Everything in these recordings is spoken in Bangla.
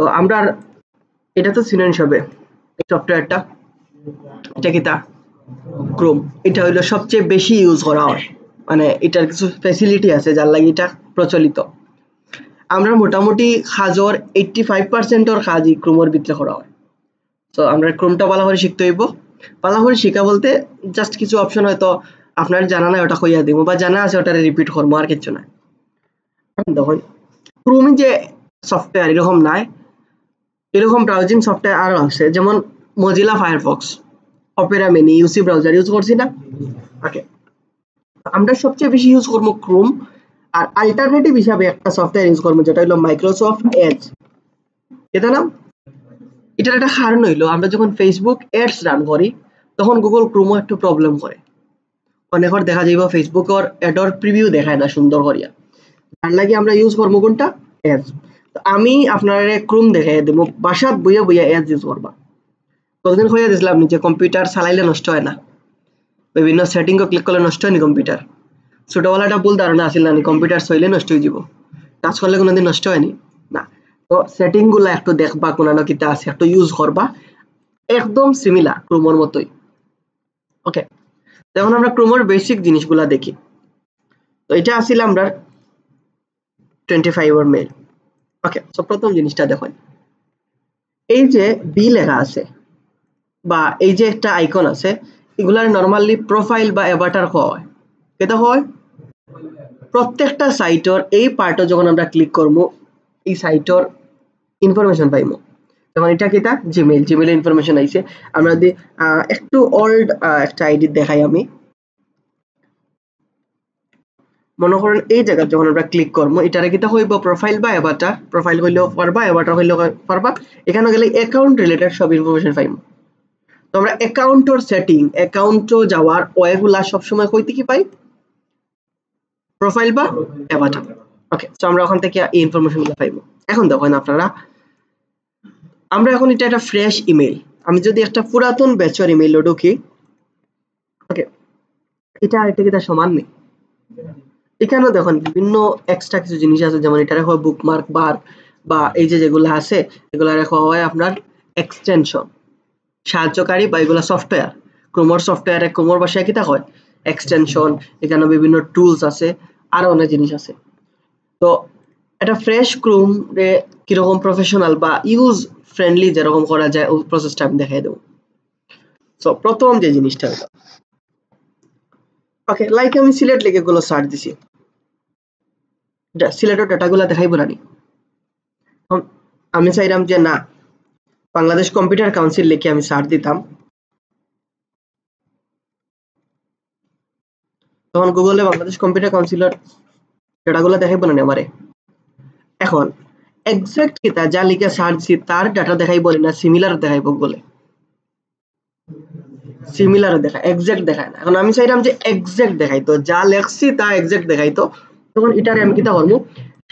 তো আমরা এটা তো সিনেন হবে এই সফটওয়্যারটা, এটা কি তা ক্রোম, এটা হলো সবচেয়ে বেশি ইউজ করা হয়, মানে এটার কিছু ফ্যাসিলিটি আছে যার লাগে এটা প্রচলিত। আমরা মোটামুটি কাজর 85% ওর কাজই ক্রোমের ভিতরে করা হয়। তো আমরা ক্রোমটা ভালো করে শিখতে হইব। ভালো করে শিখা বলতে জাস্ট কিছু অপশন হয়তো আপনার জানা নাই ওটা কইয়া দিব, বা জানা আছে ওটা রিপিট করবো, আর কিছু না। দেখুন ক্রোম যে সফটওয়্যার এরকম নাই, এরকম ব্রাউজিং সফটওয়্যার আরো আছে, যেমন Mozilla Firefox, Opera mini, UC browser use করছি না। ওকে, আমরা সবচেয়ে বেশি ইউজ করবো ক্রোম, আর অল্টারনেটিভ হিসাবে একটা সফটওয়্যার ইউজ করবো যেটা হলো মাইক্রোসফট এজ। এটা নাম, এটার একটা কারণ হইলো আমরা যখন ফেসবুক এডস রান করি তখন গুগল ক্রোমও একটু প্রবলেম করে, অনেকবার দেখা যাইব ফেসবুকের এডর প্রিভিউ দেখায় না সুন্দর করিয়া, তার লাগে আমরা ইউজ করবো কোনটা, এজ। আমি আপনার ক্রোম দেখাই দেব, বাসাত বইয়া বইয়া এজ ইউজ করবা। কতদিন হইয়া দিয়েছিলাম যে কম্পিউটার চালাইলে নষ্ট হয় না, বিভিন্ন সেটিংও ক্লিক করলে নষ্ট হয়নি কম্পিউটার। ছোটবেলাটা ভুল ধারণা আছিল না কম্পিউটার চইলে নষ্ট হয়ে যাব, কাজ করলে কোনোদিন নষ্ট হয়নি না। তো সেটিং গুলো একটু দেখবা, কোনানো কিতা আছে একটু ইউজ করবা, একদম সিমিলার ক্রোমের মতোই। ওকে, এখন আমরা ক্রোমের বেসিক জিনিসগুলা দেখি। তো এটা আসিল আমরা 25 এর মেল। ওকে, সো প্রথম জিনিসটা দেখুন, এই যে বি লেখা আছে বা এই যে একটা আইকন আছে, এগুলার নরমালি প্রোফাইল বা অ্যাভাটার হয়। এটা হয় প্রত্যেকটা সাইটর এই পার্টও যখন আমরা ক্লিক করবো এই সাইটর ইনফরমেশন পাইবো। যেমন এটা কিটা জিমেইল, জিমেইলের ইনফরমেশন আইছে। আমরা যদি একটু ওল্ড একটা আইডি দেখাই, আমি মনে করেন এই জায়গা যখন আমরা ক্লিক করবো এটারে কিটা হইব প্রোফাইল বা অ্যাভাটার, প্রোফাইল হইলেও পারবা, অ্যাভাটার হইলেও পারবা। এখানে গেলে অ্যাকাউন্ট রিলেটেড সব ইনফরমেশন পাইবো। তো আমরা অ্যাকাউন্টর সেটিং, অ্যাকাউন্টও যাওয়ার ওয়েগুলা সবসময় কইতে কি পাই, প্রোফাইল বা অ্যাভাটার। ওকে, সো আমরা ওখান থেকে এই ইনফরমেশনগুলো পাইবো। এখন দেখেন আপনারা, আমরা এখন এটা একটা ফ্রেশ ইমেল, আমি যদি একটা পুরাতন ব্যাচের ইমেল ঢুকি, ওকে, এটা কিটা সমান নেই। এখানেও দেখুন বিভিন্ন এক্সট্রা কিছু জিনিস আছে, যেমন এটা হয় বুকমার্ক বার, বা এই যে যেগুলো আছে এগুলো রাখা হয় আপনার এক্সটেনশন, সাহায্যকারী বা এগুলো সফটওয়্যার। ক্রোমোর সফটওয়্যারে ক্রোমোর ভাষায় কিটা হয় এক্সটেনশন, এখানে বিভিন্ন টুলস আছে, আরো অনেক জিনিস আছে। তো এটা ফ্রেশ ক্রোম রে কিরকম প্রফেশনাল বা ইউজ ফ্রেন্ডলি যেরকম করা যায় ওই প্রসেসটা আমি দেখাই দেবো। সো প্রথম যে জিনিসটা হলো, ওকে, লাইক আমি সিলেট লিখে গুলো সার্চ দিছি, সিলেটের ডাটাগুলো দেখাইব না নি। আমি চাইলাম যে না, বাংলাদেশ কম্পিউটার কাউন্সিল লিখে আমি সার্চ দিতাম, তখন গুগলে বাংলাদেশ কম্পিউটার কাউন্সিলের ডাটাগুলো দেখাইব না আমারে। এখন এক্সাক্ট কিতা যা লিখে সার্চ দিছি তার ডাটা দেখাইব না সিমিলার দেখাইব বলে, সিমিলার দেখায়, এক্সাক্ট দেখায় না। এখন আমি চাইলাম যে এক্সাক্ট দেখাইতো, যা লেখছি তা এক্সাক্ট দেখাইতো, তখন এটারে আমি কিতা করবো,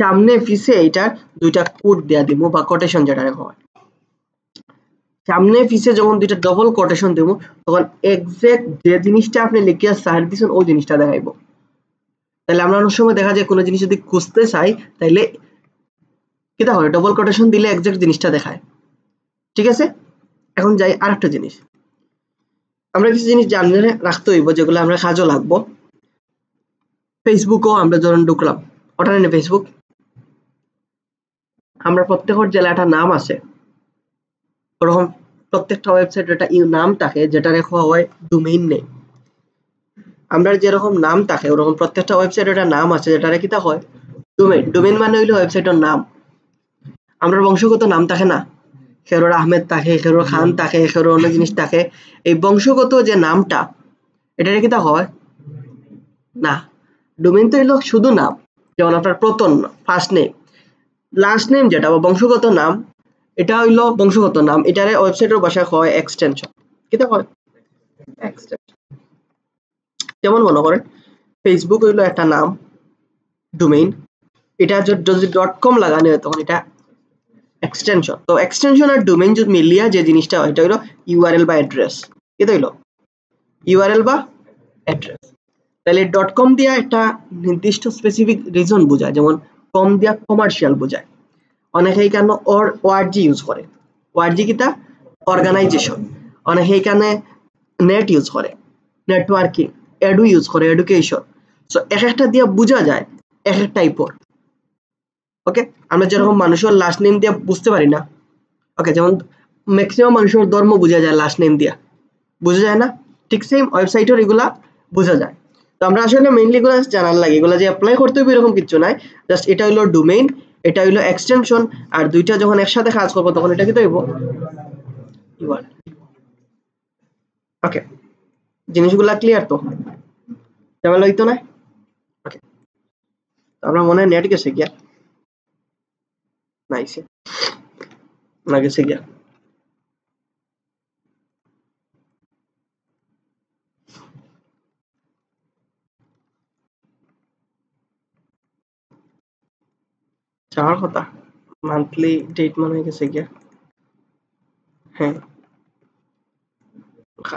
সামনে পিছে এটা দুইটা কোট দেয়া দিব বা কোটেশন যেটা হয়, সামনে পিছে যখন দুইটা ডবল কোটেশন দেবো তখন এক্সাক্ট যে জিনিসটা আপনি লিখিয়া সার্চ দিছেন ওই জিনিসটা দেখাইবো। তাহলে আমরা অনেক সময় দেখা যায় কোনো জিনিস যদি খুঁজতে চাই তাইলে কিতা হয়, ডবল কোটেশন দিলে এক্সাক্ট জিনিসটা দেখায়। ঠিক আছে, এখন যাই আরেকটা জিনিস, আমরা কিছু জিনিস জানলে রাখতে হইব যেগুলো আমরা কাজও লাগবো। ফেসবুকও আমরা যখন ঢুকলাম, ওটা নেই ফেসবুক, আমরা প্রত্যেকের জেলা একটা নাম আছে, ওরকম প্রত্যেকটা ওয়েবসাইট একটা নাম থাকে যেটা রেখা হয় ডোমেইন নেম। আমরা যেরকম নাম থাকে ওরকম প্রত্যেকটা ওয়েবসাইট একটা নাম আছে যেটা রেখা হয় ডোমেইন। ডোমেইন মানে হইলো ওয়েবসাইটের নাম। আমরা বংশগত নাম থাকে না, খেরোর আহমেদ থাকে, খেরোর খান থাকে, খেরোর অন্য জিনিস থাকে, এই বংশগত যে নামটা এটা রেখা হয় না। ডোমেইন তো হইলো শুধু নাম, যেমন আপনার প্রথম ফার্স্ট নেম, লাস্ট নেম যেটা বা বংশগত নাম, এটা হইলো বংশগত নাম, এটারে ওয়েবসাইটের ভাষায় হয় এক্সটেনশন। কিটা হয় এক্সটেনশন। যেমন মনে করেন ফেসবুক হইলো একটা নাম ডোমেইন, এটা যদি .com লাগানো হয় তখন এটা এক্সটেনশন। তো এক্সটেনশন আর ডোমেইন যদি মিলিয়া যে জিনিসটা হয় এটা হইলো ইউআরএল বা অ্যাড্রেস। এটা হইলো ইউআরএল বা অ্যাড্রেস। তাহলে .com দিয়া একটা নির্দিষ্ট স্পেসিফিক রিজন বোঝায়, যেমন কম দিয়া কমার্শিয়াল বোঝায়, অনেকে এখানে ওআরজি ইউজ করে। ওআরজি কিতা অর্গানাইজেশন। অনেকে এখানে নেট ইউজ করে, নেটওয়ার্কিং, এডু ইউজ করে, এডুকেশন। সো এক একটা দিয়ে বোঝা যায় এক এক টাইপের। ওকে, আমরা যেরকম মানুষের লাস্ট নেম দিয়ে বুঝতে পারি না, ওকে, যেমন ম্যাক্সিমাম মানুষের ধর্ম বোঝা যায় লাস্ট নেম দিয়া, বোঝা যায় না? ঠিক সেম ওয়েবসাইটের এগুলা বোঝা যায়। তো আমরা আসলে মেইনলি এগুলো জানার লাগে, এগুলো যে অ্যাপ্লাই করতে হবে এরকম কিছু নাই। জাস্ট এটা হলো ডোমেইন, এটা হলো এক্সটেনশন, আর দুইটা যখন একসাথে কাজ করবো তখন এটা কি হইব? ইউআরএল। ওকে, জিনিসগুলা ক্লিয়ার তো? ঝামেলা হইতো না? ওকে, আমরা মনে হয় নেট গেছে গিয়া, নাইসে না গেছে গিয়া। যাওয়ার কথা মান্থলি ডেট মনে হয়ে গেছে গিয়া। হ্যাঁ,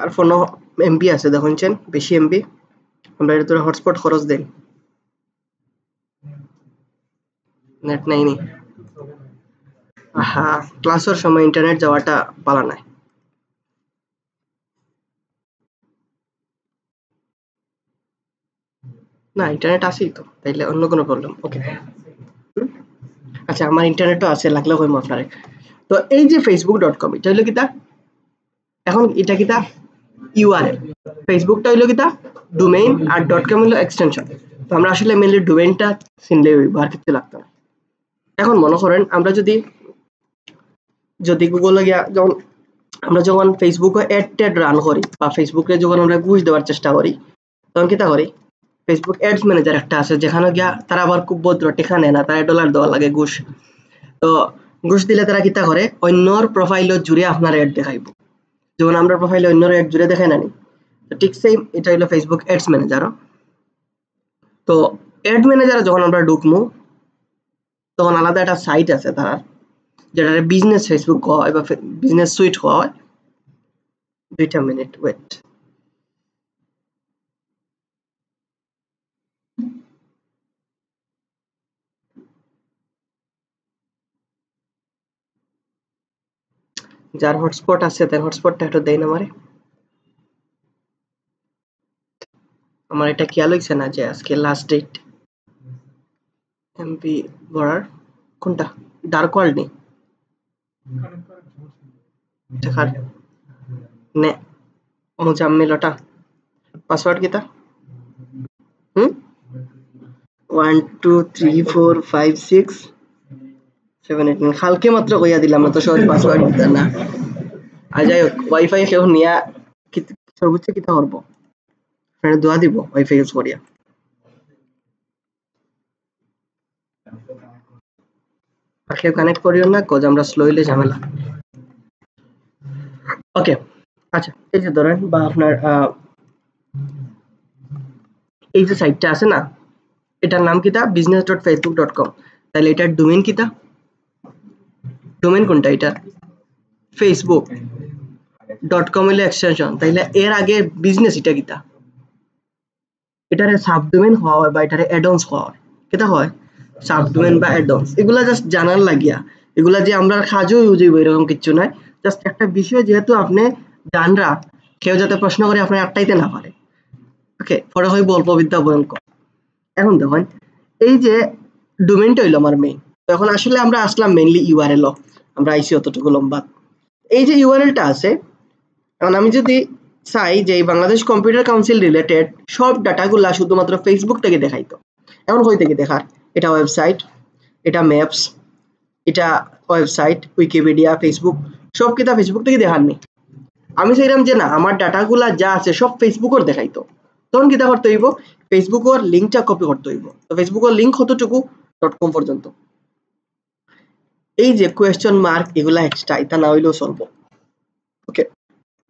আর ফোনও এমবি আছে দেখুনছেন, বেশি এমবি। আমরা এর তোরা হটস্পট খরচ দেন, নেট নাইনি। হ্যাঁ, ক্লাসের সময় ইন্টারনেট যাওয়াটা পালা নাই। না, ইন্টারনেট আছেই তো, তাইলে অন্য কোনো প্রবলেম? ওকে, আচ্ছা, আমার ইন্টারনেটও আছে, লাগলে কইম আপনারে। তো এই যে facebook.com, এটা হইলো কিতা? এখন এটা কিতা? ইউআরএল। ফেসবুকটা হইলো কিতা? ডোমেইন, আর .com হইলো এক্সটেনশন। তো আমরা আসলে মেইনলি ডোমেইনটা চিনলেই হইব, আর কিছু লাগতো না। এখন মনে করেন আমরা যদি গুগলে গিয়া যখন আমরা যখন ফেসবুকে অ্যাড ট্যাড রান করি, বা ফেসবুকে যখন আমরা ঘুষ দেওয়ার চেষ্টা করি, তখন কিতা করি? ফেসবুক অ্যাডস ম্যানেজার একটা আছে, যেখানে গিয়া তারা আবার খুব ভদ্র, টেকা নেয় না, তারা ডলার দেওয়া লাগে ঘুষ। তো ঘুষ দিলে তারা কিতা করে? অন্যর প্রোফাইলত জুড়ে আপনার অ্যাড দেখাইব, যেমন আমরা প্রোফাইলে অন্যর অ্যাড জুড়ে দেখাই না নি। তো ঠিক সেম এটা হলো ফেসবুক অ্যাডস ম্যানেজারও। তো অ্যাড ম্যানেজারে যখন আমরা ঢুকমু, তখন আলাদা একটা সাইট আছে তার, যেটা বিজনেস ফেসবুক হয় বা বিজনেস সুইট হয়। 2টা মিনিট ওয়েট। যার হটস্পট আছে তার হটস্পটটা একটু দেয় না আমারে। আমার এটা খেয়াল হইছে না যে আজকে লাস্ট ডেট এমপি ভরার। কোনটা? ডার্ক ওয়ার্ল্ড নেই দেখার নে মোজাম্মেলটা পাসওয়ার্ড কিতা? 1 2 3 4 5 6 7 8 9 কালকে মাত্র কইয়া দিলাম, এত সহজ পাসওয়ার্ড দিতা না। আর যাই হোক, ওয়াইফাই কেউ নিয়া সর্বোচ্চ কিতা করবো? ফ্রেন্ড দোয়া দিব ওয়াইফাই ইউজ করিয়া। আর কেউ কানেক্ট করিও না, কজ আমরা স্লো হইলে ঝামেলা। ওকে, আচ্ছা, এই যে ধরেন বা আপনার এই যে সাইটটা আছে না, এটার নাম কিতা? business.facebook.com। তাহলে এটার ডোমেইন কিতা? ডোমেইন কোনটা এটা? facebook.com হইলো এক্সটেনশন। তাইলে এর আগে বিজনেস এটা কিতা? এটারে সাবডোমেইন হওয়া হয় বা এটারে অ্যাডঅনস হওয়া হয়। কিতা হয়? সাবডোমেইন বা অ্যাডঅনস। এগুলা জাস্ট জানার লাগিয়া, এগুলা যে আমরা কাজও ইউজ হইব এরকম কিছু নাই। জাস্ট একটা বিষয় যেহেতু আপনি জানরা, কেউ যাতে প্রশ্ন করে আপনি আটটাইতে না পারে। ওকে, পরে হইব অল্প বিদ্যা ভয়ঙ্কর। এখন দেখেন, এই যে ডোমেইনটা হইলো আমার মেইন। তো এখন আসলে আমরা আসলাম মেইনলি ইউআরএল, আমরা আইসি অতটুকু লম্বা। এই যে ইউআরএলটা আছে, এখন আমি যদি চাই যে এই বাংলাদেশ কম্পিউটার কাউন্সিল রিলেটেড সব ডাটাগুলা শুধুমাত্র ফেসবুক থেকে দেখাইতো, এখন কই থেকে দেখার? এটা ওয়েবসাইট, এটা ম্যাপস, এটা ওয়েবসাইট, উইকিপিডিয়া, ফেসবুক, সব কিতা ফেসবুক থেকে দেখার নেই। আমি চাইলাম যে না, আমার ডাটাগুলা যা আছে সব ফেসবুকের দেখাইতো, তখন কিতা করতে হইব? ফেসবুকের লিঙ্কটা কপি করতে হইব। তো ফেসবুকের লিঙ্ক কতটুকু? .com পর্যন্ত। এই যে কোয়েশ্চন মার্ক এগুলা এক্সট্রা, এটা না হইলেও চলবো। ওকে,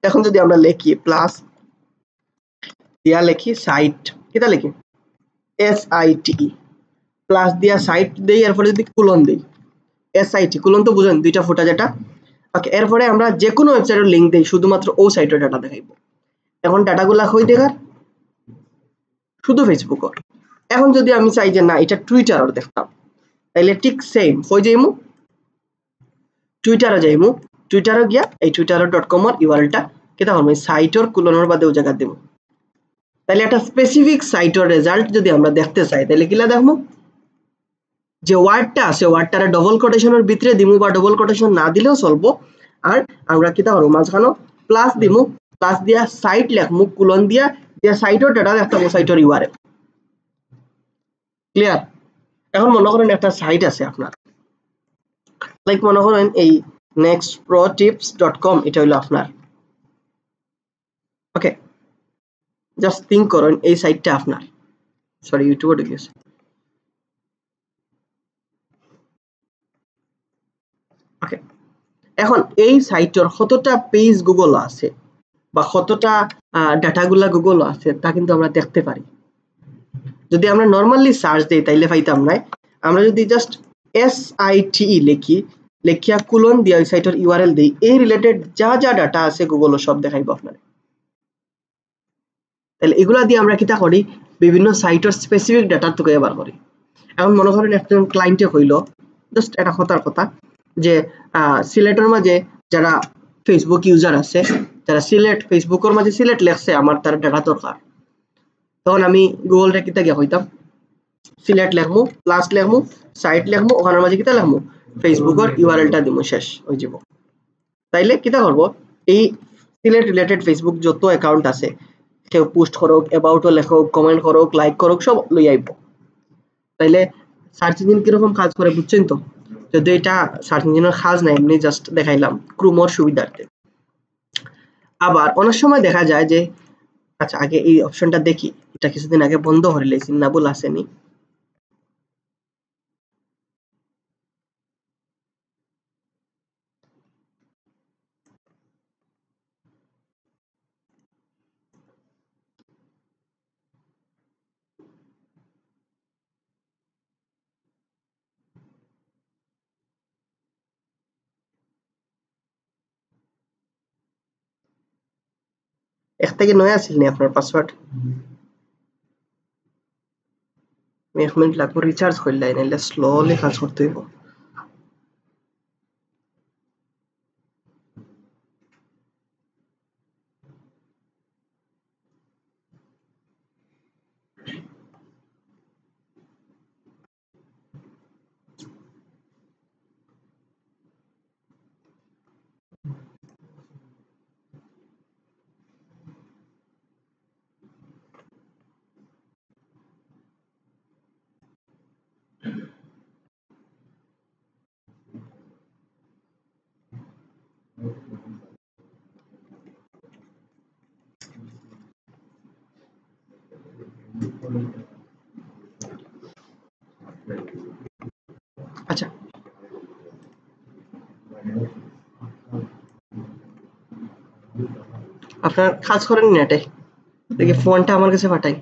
এখন যদি আমরা লিখি প্লাস দিয়া লিখি সাইট, কিতা লিখি? SITE প্লাস দিয়া সাইট দেই, এরপরে যদি কোলন দেই SIT, কোলন তো বুঝেন, দুইটা ফুটা যেটা। ওকে, এরপরে আমরা যে কোনো ওয়েবসাইটের লিংক দেই, শুধুমাত্র ও সাইটের ডাটা দেখাইবো। এখন ডাটাগুলা কই দেখার? শুধু ফেসবুক। এখন যদি আমি চাই যে না এটা টুইটার দেখতাম, তাইলে ঠিক সেম কই যাইমু? টুইটারে যাইমু টুইটারে গিয়া এই twitter.com এর ইউআরএলটা কেটা করব সাইটর কুলনের বাদে ও জায়গা দেব তাহলে একটা স্পেসিফিক সাইটর রেজাল্ট যদি আমরা দেখতে চাই তাহলে কিলা দেখমু যে ওয়ার্ডটা আছে ওয়ার্ডটারে ডবল কোটেশনের ভিতরে দিমু বা ডবল কোটেশন না দিলেও চলবো আর আমরা কিতা করব মাঝখানে প্লাস দিমু প্লাস দিয়া সাইট লিখমু কুলন দিয়া সাইটর ডাটা দেখাবো সাইটর ইউআরএল ক্লিয়ার এখন মনে করেন একটা সাইট আছে আপনার লাইক মনে করেন এই nextprotips.com এটা হলো আপনার ওকে জাস্ট থিংক করেন এই সাইটটা আপনার সরি ইউটিউবে ঢুকে গেছে ওকে এখন এই সাইটের কতটা পেজ গুগল আছে বা কতটা ডাটাগুলা গুগল আছে তা কিন্তু আমরা দেখতে পারি যদি আমরা নরমালি সার্চ দেই তাইলে পাইতাম না আমরা যদি জাস্ট SITE লিখি লেখিয়া কুলন দিয়া ওই সাইটের ইউআরএল দেই এই রিলেটেড যা যা ডাটা আছে গুগল সব দেখাইবো আপনারে তাহলে এগুলা দিয়ে আমরা কিটা করি বিভিন্ন সাইটের স্পেসিফিক ডাটা তো ব্যবহার করি এখন মনে করেন একজন ক্লায়েন্টে কইলো জাস্ট এটা কথা যে সিলেটের মাঝে যারা ফেসবুক ইউজার আছে যারা ফেসবুকের মাঝে সিলেট লেখছে আমার তার ডাটা দরকার তখন আমি গুগলটা কিটা গিয়া কইতাম সিলেট লিখমু প্লাস লিখমু সাইট লিখমু ওখানের মাঝে কিটা লিখমু ফেসবুকের ইউআরএলটা দিমু শেষ হয়ে যাব তাইলে কিটা করব এই সিলেট রিলেটেড ফেসবুক যত অ্যাকাউন্ট আছে কেউ পোস্ট করুক অ্যাবাউট লেখক কমেন্ট করুক লাইক করুক সব লই আইব তাইলে সার্চ ইঞ্জিন কিরকম কাজ করে বুঝছেন তো যদি এটা সার্চ ইঞ্জিনের কাজ না এমনি জাস্ট দেখাইলাম ক্রোমোর সুবিধার্থে আবার অনেক সময় দেখা যায় যে আচ্ছা আগে এই অপশনটা দেখি এটা কিছুদিন আগে বন্ধ করে লেছি না বল আসেনি এক থেকে নয় আসিল নি আপনার পাসওয়ার্ড আমি 1 মিনিট লাগবে রিচার্জ করলাই নাইলে স্লোলি কাজ করতে হইব আচ্ছা আপনার কাজ করেন নেটে দেখি ফোনটা আমার কাছে পাঠাই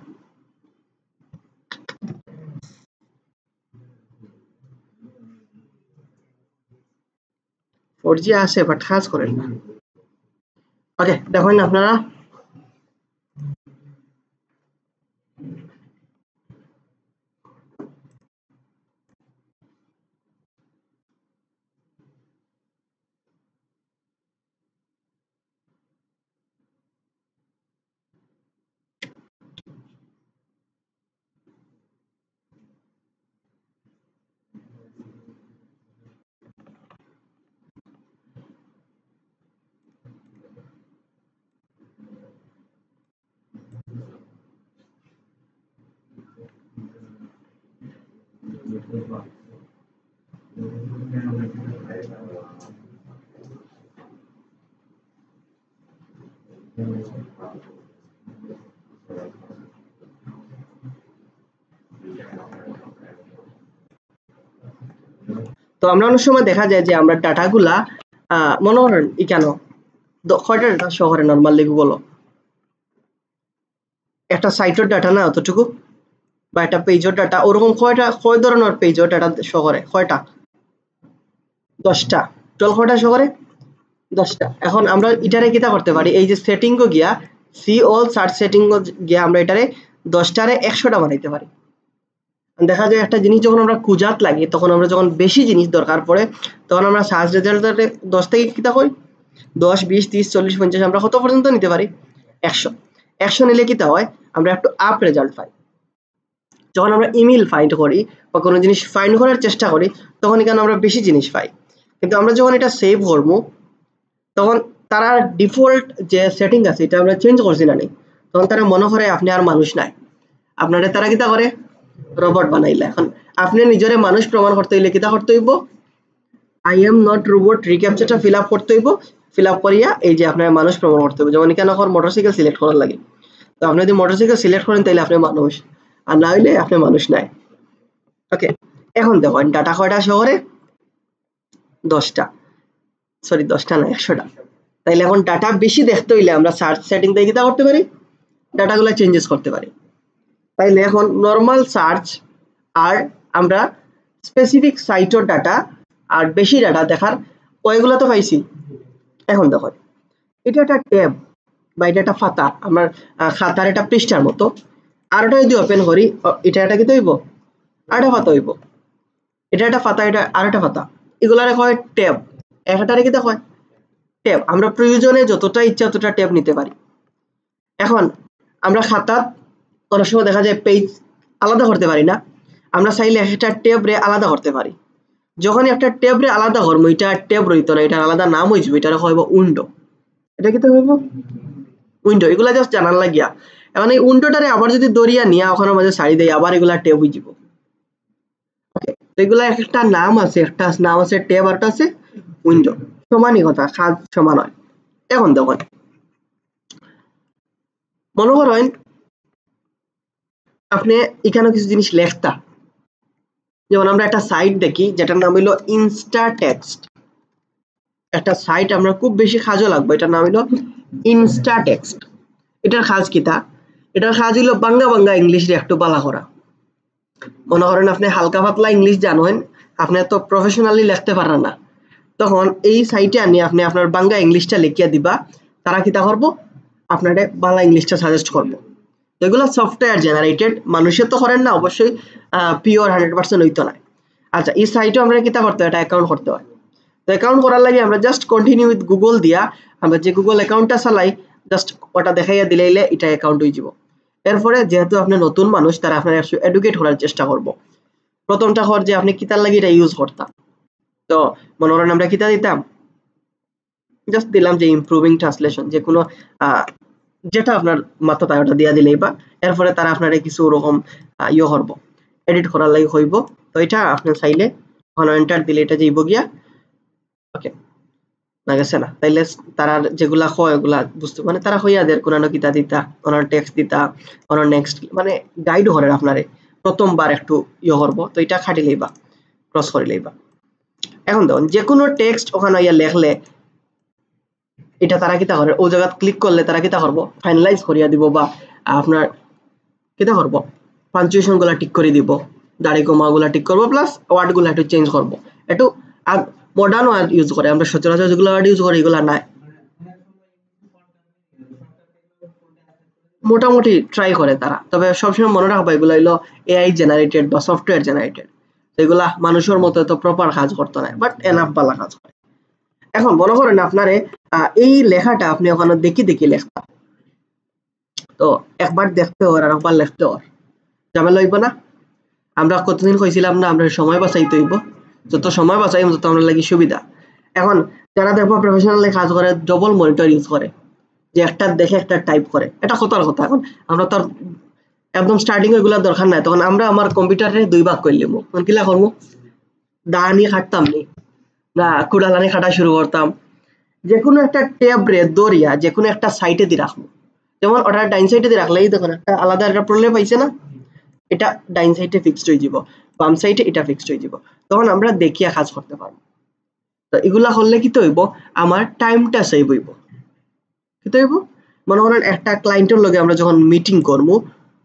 ফোরজি আছে বাট কাজ করেন না ওকে দেখেন আপনারা তো আমরা অনেক সময় দেখা যায় যে আমরা ডাটাগুলা মনে করেন কেন কয়টা ডাটা শহরে নরমালি গুগল একটা সাইটের ডাটা না অতটুকু বা একটা পেজের ডাটা ওরকম কয় ধরনের পেজের ডাটা শহরে কয়টা 10টা টোটাল কয়টা শহরে 10টা এখন আমরা এটারে কিটা করতে পারি এই যে সেটিং গো গিয়া সি অল সার্চ সেটিং গো গিয়া আমরা এটারে 10টারে 100টা বানাইতে পারি দেখা যায় একটা জিনিস যখন আমরা খুঁজাত লাগি তখন আমরা যখন বেশি জিনিস দরকার পড়ে তখন আমরা সার্চ রেজাল্টে 10 থেকে কিতা কই 10 20 30 40 50 আমরা কত পর্যন্ত নিতে পারি 100 নিলে কিতা হয় আমরা একটু আপ রেজাল্ট পাই। যখন আমরা ইমেল ফাইন্ড করি বা কোনো জিনিস ফাইন্ড করার চেষ্টা করি তখন এখানে আমরা বেশি জিনিস পাই, কিন্তু আমরা যখন এটা সেভ করবো তখন তারা ডিফল্ট যে সেটিং আছে এটা আমরা চেঞ্জ করছি না নেই, তখন তারা মনে করে আপনি আর মানুষ নাই, আপনারা তারা কিতা করে রোবট বানাইলে। এখন আপনি নিজরে মানুষ প্রমাণ করতে হইলে কিতা করতে হইব আই এম নট রোবট রিক্যাপচারটা ফিল আপ করতে হইব, ফিল আপ করিয়া এই যে আপনার মানুষ প্রমাণ করতে হবে। যেমন এখানে এখন মোটরসাইকেল সিলেক্ট করার লাগে, তো আপনি যদি মোটরসাইকেল সিলেক্ট করেন তাহলে আপনি মানুষ, আর না হইলে আপনি মানুষ নাই। ওকে, এখন দেখুন ডাটা কয়টা শহরে 10টা, সরি 10টা না 100টা। তাইলে এখন ডাটা বেশি দেখতে হইলে আমরা সার্চ সেটিং থেকে কিতা করতে পারি ডাটাগুলো চেঞ্জেস করতে পারি। তাইলে এখন নরমাল সার্চ আর আমরা স্পেসিফিক সাইটের ডাটা আর বেশি ডাটা দেখার ওইগুলো তো পাইছি। এখন দেখো এটা একটা ট্যাব বা এটা একটা খাতা, আমার খাতার একটা পৃষ্ঠার মতো, আর ওটা যদি ওপেন করি এটা কি হইব আরেকটা পাতা হইব, এটা একটা পাতা এটা আরেকটা পাতা, এগুলারে হয় ট্যাব, একটারে কি হয় ট্যাব। আমরা প্রয়োজনে যতটা ইচ্ছা ততটা ট্যাব নিতে পারি। এখন আমরা খাতা অনেক সময় দেখা যায় পেজ আলাদা করতে পারি না, আমরা চাইলে একটা ট্যাব রে আলাদা করতে পারি। যখন একটা ট্যাব রে আলাদা করবো এটা ট্যাব রইতো না, এটা আলাদা নাম হয়ে যাবে, এটা হইব উইন্ডো। এটা কি হইব উইন্ডো, এগুলা জাস্ট জানার লাগিয়া। এখন এই উইন্ডোটারে আবার যদি দরিয়া নিয়ে ওখানে মাঝে সারি দেয় আবার এগুলা ট্যাব হয়ে যাব। ওকে, তো এগুলা একটা নাম আছে, একটা নাম আছে ট্যাব আর একটা আছে উইন্ডো, সমানই কথা, কাজ সমান হয়। এখন দেখুন মনে করেন আপনি এখানে কিছু জিনিস লেখতা, যেমন আমরা একটা সাইট দেখি যেটার নাম হইলো ইনস্টাটেক্সট, একটা সাইট আমরা খুব বেশি কাজও লাগবে, এটার নাম হইলো ইনস্টাটেক্সট। এটার কাজ কিতা, এটার কাজ হইলো বাংলা বাংলা ইংলিশ রে একটু বালা করা। মনে করেন আপনি হালকা পাতলা ইংলিশ জানেন, আপনি তো প্রফেশনালি লিখতে পারেন না, তখন এই সাইটে আনি আপনি আপনার বাংলা ইংলিশটা লিখিয়া দিবা, তারা কিতা করবো আপনারে বাংলা ইংলিশটা সাজেস্ট করবো। এগুলো সফটওয়্যার জেনারেটেড, মানুষের তো করেন না অবশ্যই, পিওর 100% হইতো না। আচ্ছা, এই সাইটে আমরা কিতা করতে হয়, এটা অ্যাকাউন্ট করতে হয়। তো অ্যাকাউন্ট করার লাগে আমরা জাস্ট কন্টিনিউ উইথ গুগল দিয়া আমরা যে গুগল অ্যাকাউন্টটা চালাই জাস্ট ওটা দেখাইয়া দিলাইলে এটা অ্যাকাউন্ট হয়ে যাব। এরপরে যেহেতু আপনি নতুন মানুষ তারা আপনার এডুকেট করার চেষ্টা করব। প্রথমটা হওয়ার যে আপনি কিতার লাগে এটা ইউজ করতাম, তো মনে করেন আমরা কিতা দিতাম জাস্ট দিলাম যে ইমপ্রুভিং ট্রান্সলেশন, যে কোনো যেটা আপনার মাথায় ওটা দিয়া দিলেই বা এরপরে তারা আপনার কিছু ওরকম ইয়ে করবো এডিট করার লাগে হইব। তো এটা আপনি চাইলে ওখানে এন্টার দিলে এটা যাইব গিয়া। ওকে না গেছে না, তাইলে তারা যেগুলা হয় ওগুলা বুঝতে মানে তারা হইয়া দের কোন কিতা দিতা ওনার টেক্সট দিতা ওনার নেক্সট মানে গাইড করে আপনারে প্রথমবার একটু ইয়ে করবো, তো এটা খাটি লইবা ক্রস করে লইবা। এখন দেখুন যে কোনো টেক্সট ওখানে ইয়া লেখলে এটা তারা কিতা করে ও জায়গা ক্লিক করলে তারা কিতা করবো ফাইনালাইজ করিয়া দিব বা আপনার কিতা করবো পাঞ্চুয়েশন গুলা ঠিক করে দিব, দাড়ি কমা গুলা ঠিক করবো, প্লাস ওয়ার্ড গুলা একটু চেঞ্জ করবো, একটু মডার্ন ওয়ার্ড ইউজ করে। আমরা সচরাচর যেগুলো ওয়ার্ড ইউজ করি এগুলা নাই, মোটামুটি ট্রাই করে তারা, তবে সবসময় মনে রাখবো এগুলো হলো এআই জেনারেটেড বা সফটওয়্যার জেনারেটেড, এগুলা মানুষের মতো তো প্রপার কাজ করতে নাই, বাট এনাফ বালা কাজ করে। এখন মনে করেন আপনারে এই লেখাটা আপনি ওখানে দেখি দেখি লেখতা, তো একবার দেখতে হওয়ার আর একবার লিখতে হওয়ার ঝামেলা হইব না। আমরা কতদিন কইছিলাম না আমরা সময় বাঁচাইতে হইব, যত সময় বাঁচাই তত আমরা লাগি সুবিধা। এখন যারা দেখবো প্রফেশনালি কাজ করে ডবল মনিটর ইউজ করে, যে একটা দেখে একটা টাইপ করে, এটা কতার কথা। এখন আমরা তো একদম স্টার্টিং এগুলোর দরকার নাই, তখন আমরা আমার কম্পিউটারে 2 ভাগ করে লিখবো, তখন কিলা করবো দা নিয়ে খাটতাম নি না কুড়ালানি খাটা শুরু করতাম, যে কোনো একটা ট্যাব রে দরিয়া যে কোনো একটা সাইটে দিয়ে রাখবো। যেমন ওটা ডাইন সাইডে দিয়ে রাখলে এই দেখুন একটা আলাদা একটা প্রবলেম পাইছে না, এটা ডাইন সাইডে ফিক্সড হয়ে যাব, বাম সাইডে এটা ফিক্সড হয়ে যাব, তখন আমরা দেখিয়া কাজ করতে পারবো। তো এগুলা করলে কি তো হইব আমার টাইমটা সেভ হইব। কি তো হইব মনে করেন একটা ক্লায়েন্টের লগে আমরা যখন মিটিং করবো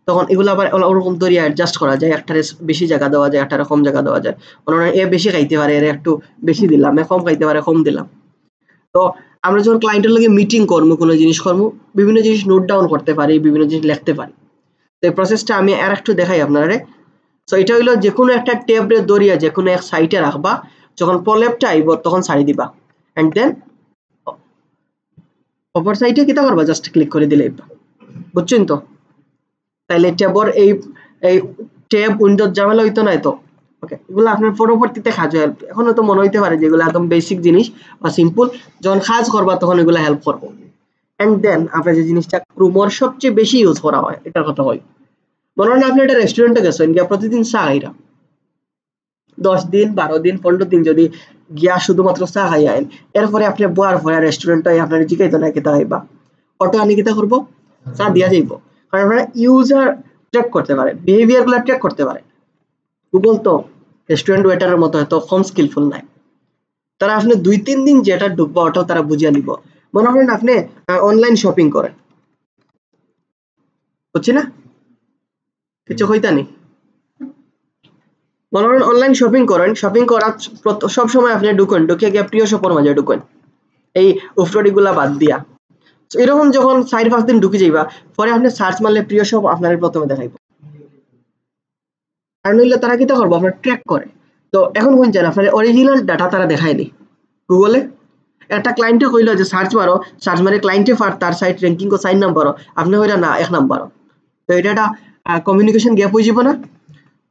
তখন এগুলো আবার ওরকম দরিয়া অ্যাডজাস্ট করা যায়, একটারে বেশি জায়গা দেওয়া যায় একটারে কম জায়গা দেওয়া যায়। মনে করেন এ বেশি খাইতে পারে এর একটু বেশি দিলাম, এ কম খাইতে পারে কম দিলাম। তো আমরা যখন ক্লায়েন্টের লগে মিটিং করবো কোনো জিনিস করবো বিভিন্ন জিনিস নোট ডাউন করতে পারি, বিভিন্ন জিনিস লিখতে পারি। তো এই প্রসেসটা আমি আর একটু দেখাই আপনারে। সো এটা হইলো যে কোনো একটা ট্যাব রে ধরিয়া যে কোনো এক সাইটে রাখবা, যখন প্রলেপটা আইব তখন ছাড়ি দিবা এন্ড দেন অপর সাইটে কিতা করবা, জাস্ট ক্লিক করে দিলেই বুঝছেন তো। তাইলে ট্যাবর এই ট্যাব উইন্ডোর ঝামেলা হইতো না তো। ওকে, এগুলো আপনার পরবর্তীতে কাজ হেল্প, এখন তো মনে হইতে পারে যেগুলো একদম বেসিক জিনিস বা সিম্পল, যখন কাজ করবা তখন এগুলো হেল্প করবো। এন্ড দেন আপনার যে জিনিসটা ক্রোমর সবচেয়ে বেশি ইউজ করা হয় এটার কথা হয়, মনে হয় আপনি একটা রেস্টুরেন্টে গেছেন গিয়া প্রতিদিন চা খাইরা 10 দিন 12 দিন 15 দিন যদি গিয়া শুধুমাত্র চা খাই আইন, এরপরে আপনি বোয়ার পরে রেস্টুরেন্টে আপনার জিজ্ঞাসা না কেতা হইবা, অটো আনি কিতা করবো, চা দিয়া যাইব। কারণ আপনারা ইউজার ট্র্যাক করতে পারে, বিহেভিয়ার গুলা ট্র্যাক করতে পারে। গুগল তো রেস্টুরেন্ট ওয়েটারের মতো হয়তো কম স্কিলফুল নাই, তারা আপনি 2-3 দিন যেটা ঢুকবো ওটাও তারা বুঝিয়ে নিব। মনে করেন আপনি অনলাইন শপিং করেন, বুঝছি না কিছু কইতা নেই, মনে করেন অনলাইন শপিং করেন, শপিং করার সব সময় আপনি ঢুকেন, ঢুকে গিয়ে প্রিয় শপের মাঝে ঢুকেন এই উফরডি গুলা বাদ দিয়া। এরকম যখন 4-5 দিন ঢুকে যাইবা, পরে আপনি সার্চ মারলে প্রিয় শপ আপনার প্রথমে দেখাইব। আর নইলে তারা কিতা করবো, আপনার ট্র্যাক করে। তো এখন শুনছেন আপনার অরিজিনাল ডাটা তারা দেখায়নি গুগলে। একটা ক্লায়েন্টে কইলো যে সার্চ মারো, সার্চ মারে ক্লায়েন্টে ফার তার সাইট র্যাঙ্কিং কো 4 নাম্বারও, আপনি হইলা না 1 নাম্বারও। তো এটা একটা কমিউনিকেশন গ্যাপ হয়ে যাব না।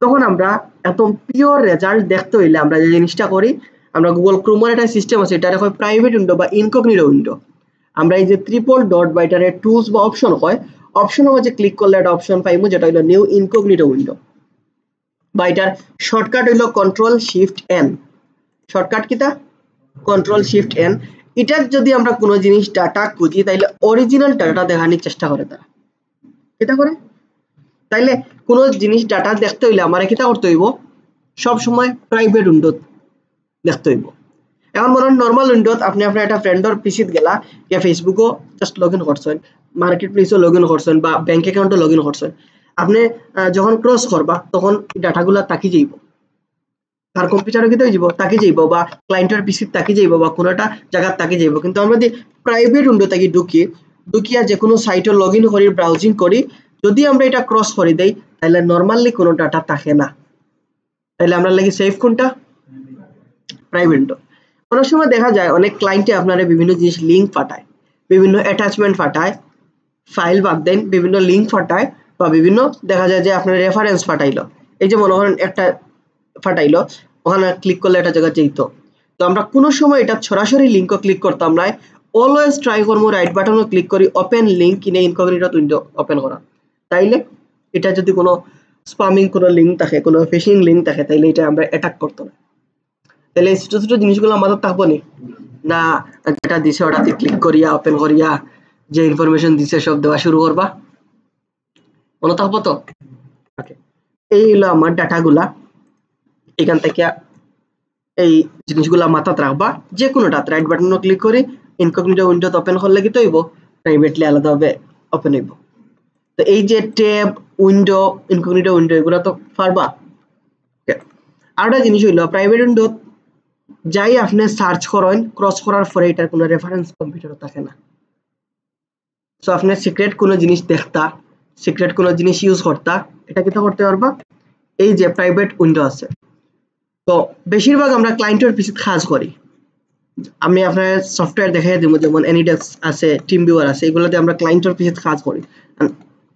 তখন আমরা এত পিওর রেজাল্ট দেখতে হইলে আমরা যে জিনিসটা করি, আমরা গুগল ক্রোমের একটা সিস্টেম আছে, এটা হয় প্রাইভেট উইন্ডো বা ইনকগনিটো উইন্ডো। আমরা এই যে ট্রিপল ডট বা এটারে টুলস বা অপশন হয়, অপশনের মাঝে ক্লিক করলে একটা অপশন পাইমু যেটা হলো নিউ ইনকগনিটো উইন্ডো, বা এটার শর্টকাট হইলো কন্ট্রোল শিফট এন। শর্টকাট কিটা কন্ট্রোল শিফট এন। এটার যদি আমরা কোনো জিনিস ডাটা খুঁজি তাইলে অরিজিনাল ডাটা দেখানোর চেষ্টা করে তারা, কিটা করে, তাইলে কোনো জিনিস ডাটা দেখতে হইলে আমার কিটা করতে হইব, সব সময় প্রাইভেট উইন্ডো দেখতে হইব। এখন মনে হয় নর্মাল উইন্ডোত আপনি আপনার একটা ফ্রেন্ডর পিসিত গেলা, গিয়ে ফেসবুকও জাস্ট লগ ইন করছেন, মার্কেট প্লেসও লগ ইন করছেন বা ব্যাংক অ্যাকাউন্টও লগ ইন করছেন, আপনি যখন ক্রস করবা তখন ডাটাগুলা তাকি যাইব, আর কম্পিউটারে কি যাব তাকি যাইব বা ক্লায়েন্টের পিসিত তাকি যাইব বা কোনোটা জায়গার তাকি যাইব। কিন্তু আমরা যদি প্রাইভেট উইন্ডো তাকি ঢুকিয়া যে কোনো সাইটে লগ ইন করি, ব্রাউজিং করি, যদি আমরা এটা ক্রস করে দেই তাহলে নর্মালি কোনো ডাটা থাকে না। তাহলে আমরা লাগি সেফ কোনটা, প্রাইভেট উইন্ডো। অনেক সময় দেখা যায় অনেক ক্লায়েন্টে আপনারা বিভিন্ন জিনিস লিঙ্ক পাঠায়, বিভিন্ন অ্যাটাচমেন্ট পাঠায়, ফাইল বাদ দেন বিভিন্ন লিঙ্ক পাঠায়, বা বিভিন্ন দেখা যায় যে আপনার রেফারেন্স পাঠাইলো, এই যে মনে করেন একটা পাঠাইলো, ওখানে ক্লিক করলে একটা জায়গা যেত। তো আমরা কোনো সময় এটা সরাসরি লিঙ্কও ক্লিক করতাম না, অলওয়েজ ট্রাই করবো রাইট বাটনও ক্লিক করি open link in incognito window open করা। তাইলে এটা যদি কোনো স্পামিং কোনো লিঙ্ক থাকে, কোনো ফিশিং লিঙ্ক থাকে, তাইলে এটা আমরা অ্যাটাক করতো না। তাহলে এই ছোট ছোট জিনিসগুলো আমাদের থাকবো নি না, যেটা দিছে ওটাতে ক্লিক করিয়া ওপেন করিয়া যে ইনফরমেশন দিছে সব দেওয়া শুরু করবা, মনে থাকবো তো। এই হলো আমার ডাটাগুলা, এখান থেকে এই জিনিসগুলা মাথাত রাখবা, যে কোনোটা রাইট বাটনও ক্লিক করে ইনকগনিটো উইন্ডো ওপেন করলে কি তো হইব, প্রাইভেটলি আলাদাভাবে ওপেন হইব। তো এই যে ট্যাব উইন্ডো ইনকগনিটো উইন্ডো এগুলো তো পারবা। আর একটা জিনিস হইলো প্রাইভেট উইন্ডো যাই আপনি সার্চ করেন, ক্রস করার পরে এটার কোনো রেফারেন্স কম্পিউটারে থাকে না। সো আপনি সিক্রেট কোনো জিনিস দেখতা, সিক্রেট কোনো জিনিস ইউজ করতা, এটা কি তো করতে পারবা এই যে প্রাইভেট উইন্ডো আছে। তো বেশিরভাগ আমরা ক্লায়েন্টের পিছে কাজ করি, আমি আপনার সফটওয়্যার দেখাই দিব, যেমন অ্যানিডেক্স আছে, টিম ভিউয়ার আছে, এগুলোতে আমরা ক্লায়েন্টের পিছে কাজ করি।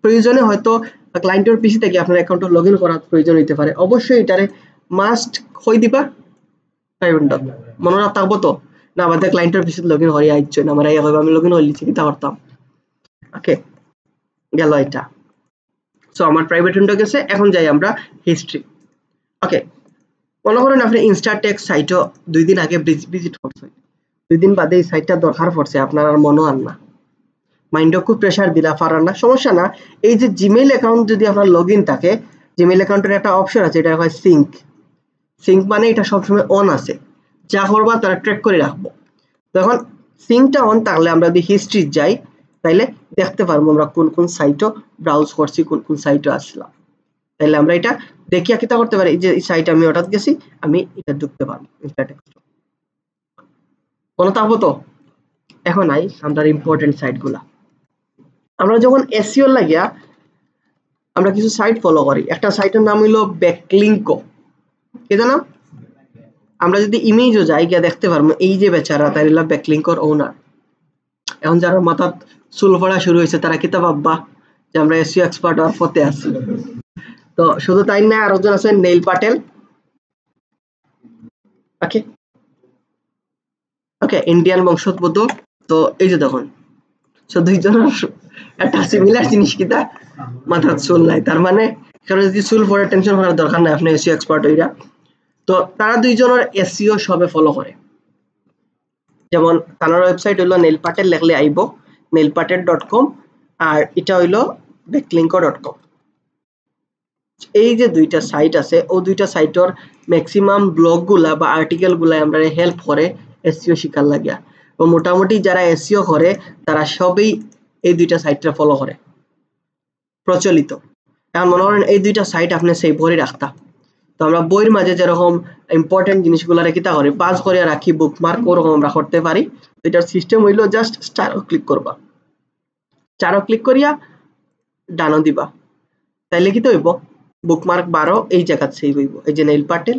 প্রয়োজনে হয়তো ক্লায়েন্টের পিছে থেকে আপনার অ্যাকাউন্টে লগ ইন করার প্রয়োজন হইতে পারে, অবশ্যই এটারে মাস্ট কই দিবা প্রাইভেট উইন্ডো, মনে রাখবো তো না আমাদের ক্লায়েন্টের পিছে লগ ইন হরিয়া আইছো না, আমরা আমি লগ ইন হইছি কিতা করতাম। ওকে, গেল এটা। সো আমার প্রাইভেট উইন্ডো গেছে, এখন যাই আমরা হিস্ট্রি। ওকে, মনে করেন আপনি ইনস্টাটেক্স সাইটও 2 দিন আগে ভিজিট করছেন, 2 দিন বাদে এই সাইটটা দরকার পড়ছে, আপনার আর মনও আন না, মাইন্ডও খুব প্রেশার দিলা পারার না, সমস্যা না। এই যে জিমেইল অ্যাকাউন্ট যদি আপনার লগ ইন থাকে, জিমেইল অ্যাকাউন্টের একটা অপশন আছে, এটা হয় সিঙ্ক। সিঙ্ক মানে এটা সবসময় অন আছে, যা করবা তারা ট্র্যাক করে রাখবো। তখন সিঙ্কটা অন থাকলে আমরা যদি হিস্ট্রি যাই তাইলে দেখতে পারবো আমরা কোন কোন সাইটও ব্রাউজ করছি, কোন কোন সাইটও আসলাম। তাহলে আমরা এটা দেখিয়া কিতা করতে পারি, যে এই সাইট আমি হঠাৎ গেছি, আমি এটা ঢুকতে পারবো ইনস্টাটেক্স। মনে থাকবো তো। এখন আই আমরা ইম্পর্টেন্ট সাইটগুলা, আমরা যখন এসইও লাগিয়া আমরা কিছু সাইট ফলো করি। একটা সাইটের নাম হইলো ব্যাকলিঙ্কো। কি জানো? আমরা যদি ইমেজও যাই গিয়া দেখতে পারবো এই যে বেচারা তাইলা ব্যাকলিঙ্কর ওনার। এখন যারা মাথাত চুল পড়া শুরু হয়েছে তারা কিতা ভাববা যে আমরা এসইও এক্সপার্ট হওয়ার পথে আছি। তো শুধু তাই না, আর একজন আছেন নেইল পাটেল। ওকে ওকে, ইন্ডিয়ান বংশোদ্ভূত। তো এই যে দেখুন, সো দুইজনের একটা সিমিলার জিনিস কিতা মাথার চুল নাই, তার মানে কারণ যদি চুল পড়ে টেনশন করার দরকার নাই, আপনি এসইও এক্সপার্ট হইরা। তো তারা দুইজনের এসইও সবে ফলো করে। যেমন তার ওয়েবসাইট হইলো নেইলপাটেল লেখলে আইব nailpatel.com, আর এটা হইলো backlinko.com। এই যে দুইটা সাইট আছে, ও দুইটা সাইটর ম্যাক্সিমাম ব্লগ গুলা বা আর্টিকেল গুলা আমরা হেল্প করে এসইও শিকার লাগিয়া। ও মোটামুটি যারা এসইও করে তারা সবই এই দুইটা সাইটটা ফলো করে, প্রচলিত। এখন মনে করেন এই দুইটা সাইট আপনি সেভ করে রাখতা, তো আমরা বইয়ের মাঝে যেরকম ইম্পর্টেন্ট জিনিসগুলো কিতা করি পাস করে রাখি, বুকমার্ক ওরকম আমরা করতে পারি। এটার সিস্টেম হইলো জাস্ট স্টারও ক্লিক করবা, স্টারও ক্লিক করিয়া ডানো দিবা, তাইলে কি তো হইব বুকমার্ক 12 এই জায়গা সেভ হইব। এই যে নেইল পাটেল,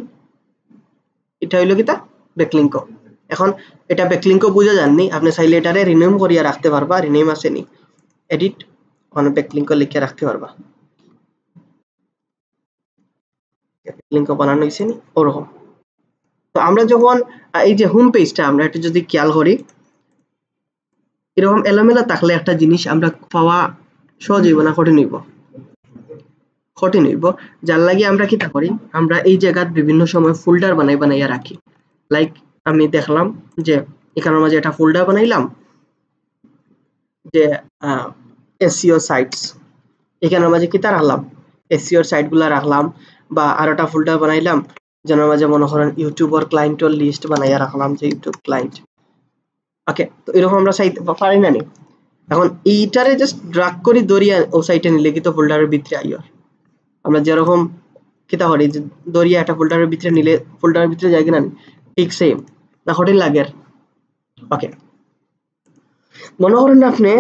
এটা হইলো কিতা ব্যাকলিঙ্কো। এখন এটা ব্যাকলিঙ্কো বুঝা জাননি, আপনি চাইলে এটারে রিনেম করিয়া রাখতে পারবা। রিনেম আসেনি, এডিট ওখানে ব্যাকলিঙ্কো লিখে রাখতে পারবা। ব্যাকলিঙ্কো বানানো হইছে নি ওরকম। তো আমরা যখন এই যে হোম পেজটা আমরা এটা যদি খেয়াল করি, এরকম এলোমেলো থাকলে একটা জিনিস আমরা পাওয়া সহজ হইব না, কঠিন হইব, কঠিন হইব। যার লাগি আমরা কিতা করি, আমরা এই জায়গাত বিভিন্ন সময় ফোল্ডার বানাইয়া রাখি। লাইক আমি দেখলাম যে এখানের মাঝে একটা ফোল্ডার বানাইলাম যে এসইও সাইটস, এখানের মাঝে কিতা রাখলাম এসইও সাইট গুলা রাখলাম, বা আর একটা ফোল্ডার বানাইলাম যেন মাঝে মনে করেন ইউটিউবার ক্লায়েন্টের লিস্ট বানাইয়া রাখলাম যে ইউটিউব ক্লায়েন্ট। ওকে, তো এরকম আমরা চাইতে পারি না নি? এখন এইটারে জাস্ট ড্রাগ করি দরিয়া ও সাইটে নিলে কিন্তু ফোল্ডারের ভিতরে আইও। আমরা যেরকম কিতা করি যে দরিয়া একটা ফোল্ডারের ভিতরে নিলে ফোল্ডারের ভিতরে যায় কিনা, ঠিক সেম না, কঠিন লাগে। ওকে, মনে করেন আপনি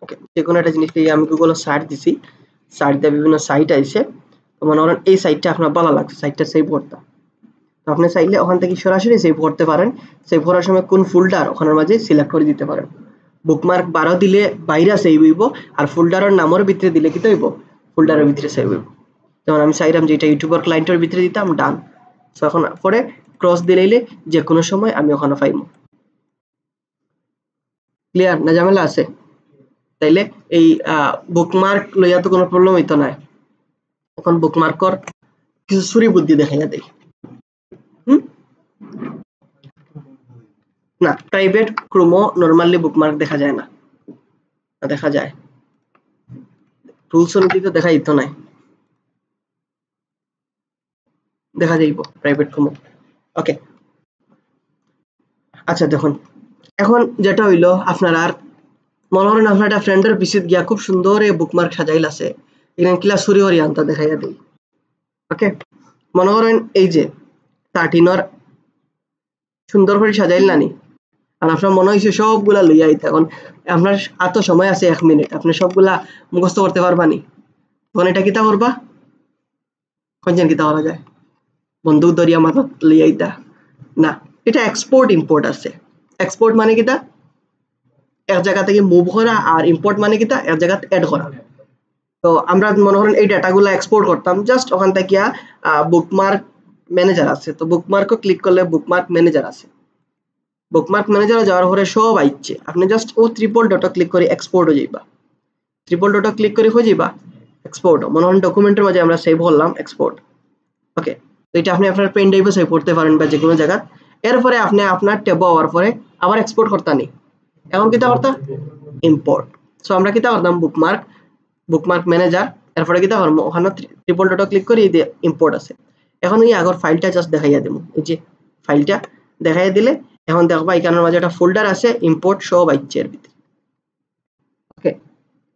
ওকে যে কোনো একটা জিনিস দিয়ে আমি গুগলে সার্চ দিছি, সার্চ দিয়ে বিভিন্ন সাইট আইছে, তো মনে করেন এই সাইটটা আপনার ভালো লাগছে, সাইটটা সেভ করতে, তো আপনি চাইলে ওখান থেকে সরাসরি সেভ করতে পারেন। সেভ করার সময় কোন ফোল্ডার ওখানের মাঝে সিলেক্ট করে দিতে পারেন। বুকমার্ক 12 দিলে বাইরে সেভ হইব, আর ফোল্ডারের নামের ভিতরে দিলে কি হইব ফোল্ডারের ভিতরে সেভ হইব। যেমন আমি চাইলাম যে এটা ইউটিউবার ক্লায়েন্টের ভিতরে দিতাম, ডান। সো এখন পরে ক্রস দিলেইলে যে কোনো সময় আমি ওখানে পাইব। ক্লিয়ার না, ঝামেলা আছে? তাইলে এই বুকমার্ক লইয়া তো কোনো প্রবলেম হইতো না। এখন বুকমার্কর কিছু ছুরি বুদ্ধি দেখাইয়া দেই। না, প্রাইভেট ক্রোমো নরমালি বুকমার্ক দেখা যায় না, দেখা যায় রুলস অনুযায়ী তো দেখা দিত নাই, দেখা যাইব প্রাইভেট ক্রোমো। ওকে, আচ্ছা দেখুন, এখন যেটা হইলো আপনার আর মনে করেন আপনার একটা ফ্রেন্ডের পিছিত গিয়া খুব সুন্দর বুকমার্ক সাজাইল আছে, এখানে ক্লাস ছুরি হরি আনতা দেখাইয়া দিই। ওকে, মনে করেন এই যে 13 সুন্দর করে সাজাইল নানি, আর আপনার মনে হয়েছে সবগুলা লইয়া আইতে। এখন আপনার এত সময় আছে 1 মিনিট, আপনি সবগুলা মুখস্থ করতে পারবানি? তখন এটা কিতা করবা, কোনজন কিতা করা যায়, বন্দুক ধরিয়া মাথা লইয়া আইতা না। এটা এক্সপোর্ট ইম্পোর্ট আছে। এক্সপোর্ট মানে কিতা এক জায়গা থেকে মুভ করা, আর ইম্পোর্ট মানে কিতা এক জায়গা অ্যাড করা। তো আমরা মনে করেন এই ডাটাগুলো এক্সপোর্ট করতাম, জাস্ট ওখান থেকে বুকমার্ক ম্যানেজার আছে, তো বুকমার্কও ক্লিক করলে বুকমার্ক ম্যানেজার আছে। বুকমার্ক ম্যানেজারে যাওয়ার পরে সব আইছে, আপনি জাস্ট ও ট্রিপল ডট ক্লিক করে এক্সপোর্ট হয়ে যাইবা, ট্রিপল ডট ক্লিক করে হয়ে যাইবা এক্সপোর্ট। মনে করেন ডকুমেন্টের মাঝে আমরা সেভ করলাম এক্সপোর্ট। ওকে, তো এটা আপনি আপনার পেন ড্রাইভে সেভ করতে পারেন বা যে কোনো জায়গা। এরপরে আপনি আপনার ট্যাব হওয়ার পরে আবার এক্সপোর্ট করতে নি, এখন কিতা করতা ইম্পোর্ট। সো আমরা কিতা করতাম বুকমার্ক, বুকমার্ক ম্যানেজার, এরপরে কিতা করবো ওখানে ট্রিপল ডট ক্লিক করে দিয়ে ইম্পোর্ট আছে। এখন এই আগর ফাইলটা জাস্ট দেখাইয়া দেবো, এই যে ফাইলটা দেখাইয়া দিলে এখন দেখবা এখানের মাঝে একটা ফোল্ডার আছে, ইম্পোর্ট সব আইছে এর ভিতরে। ওকে,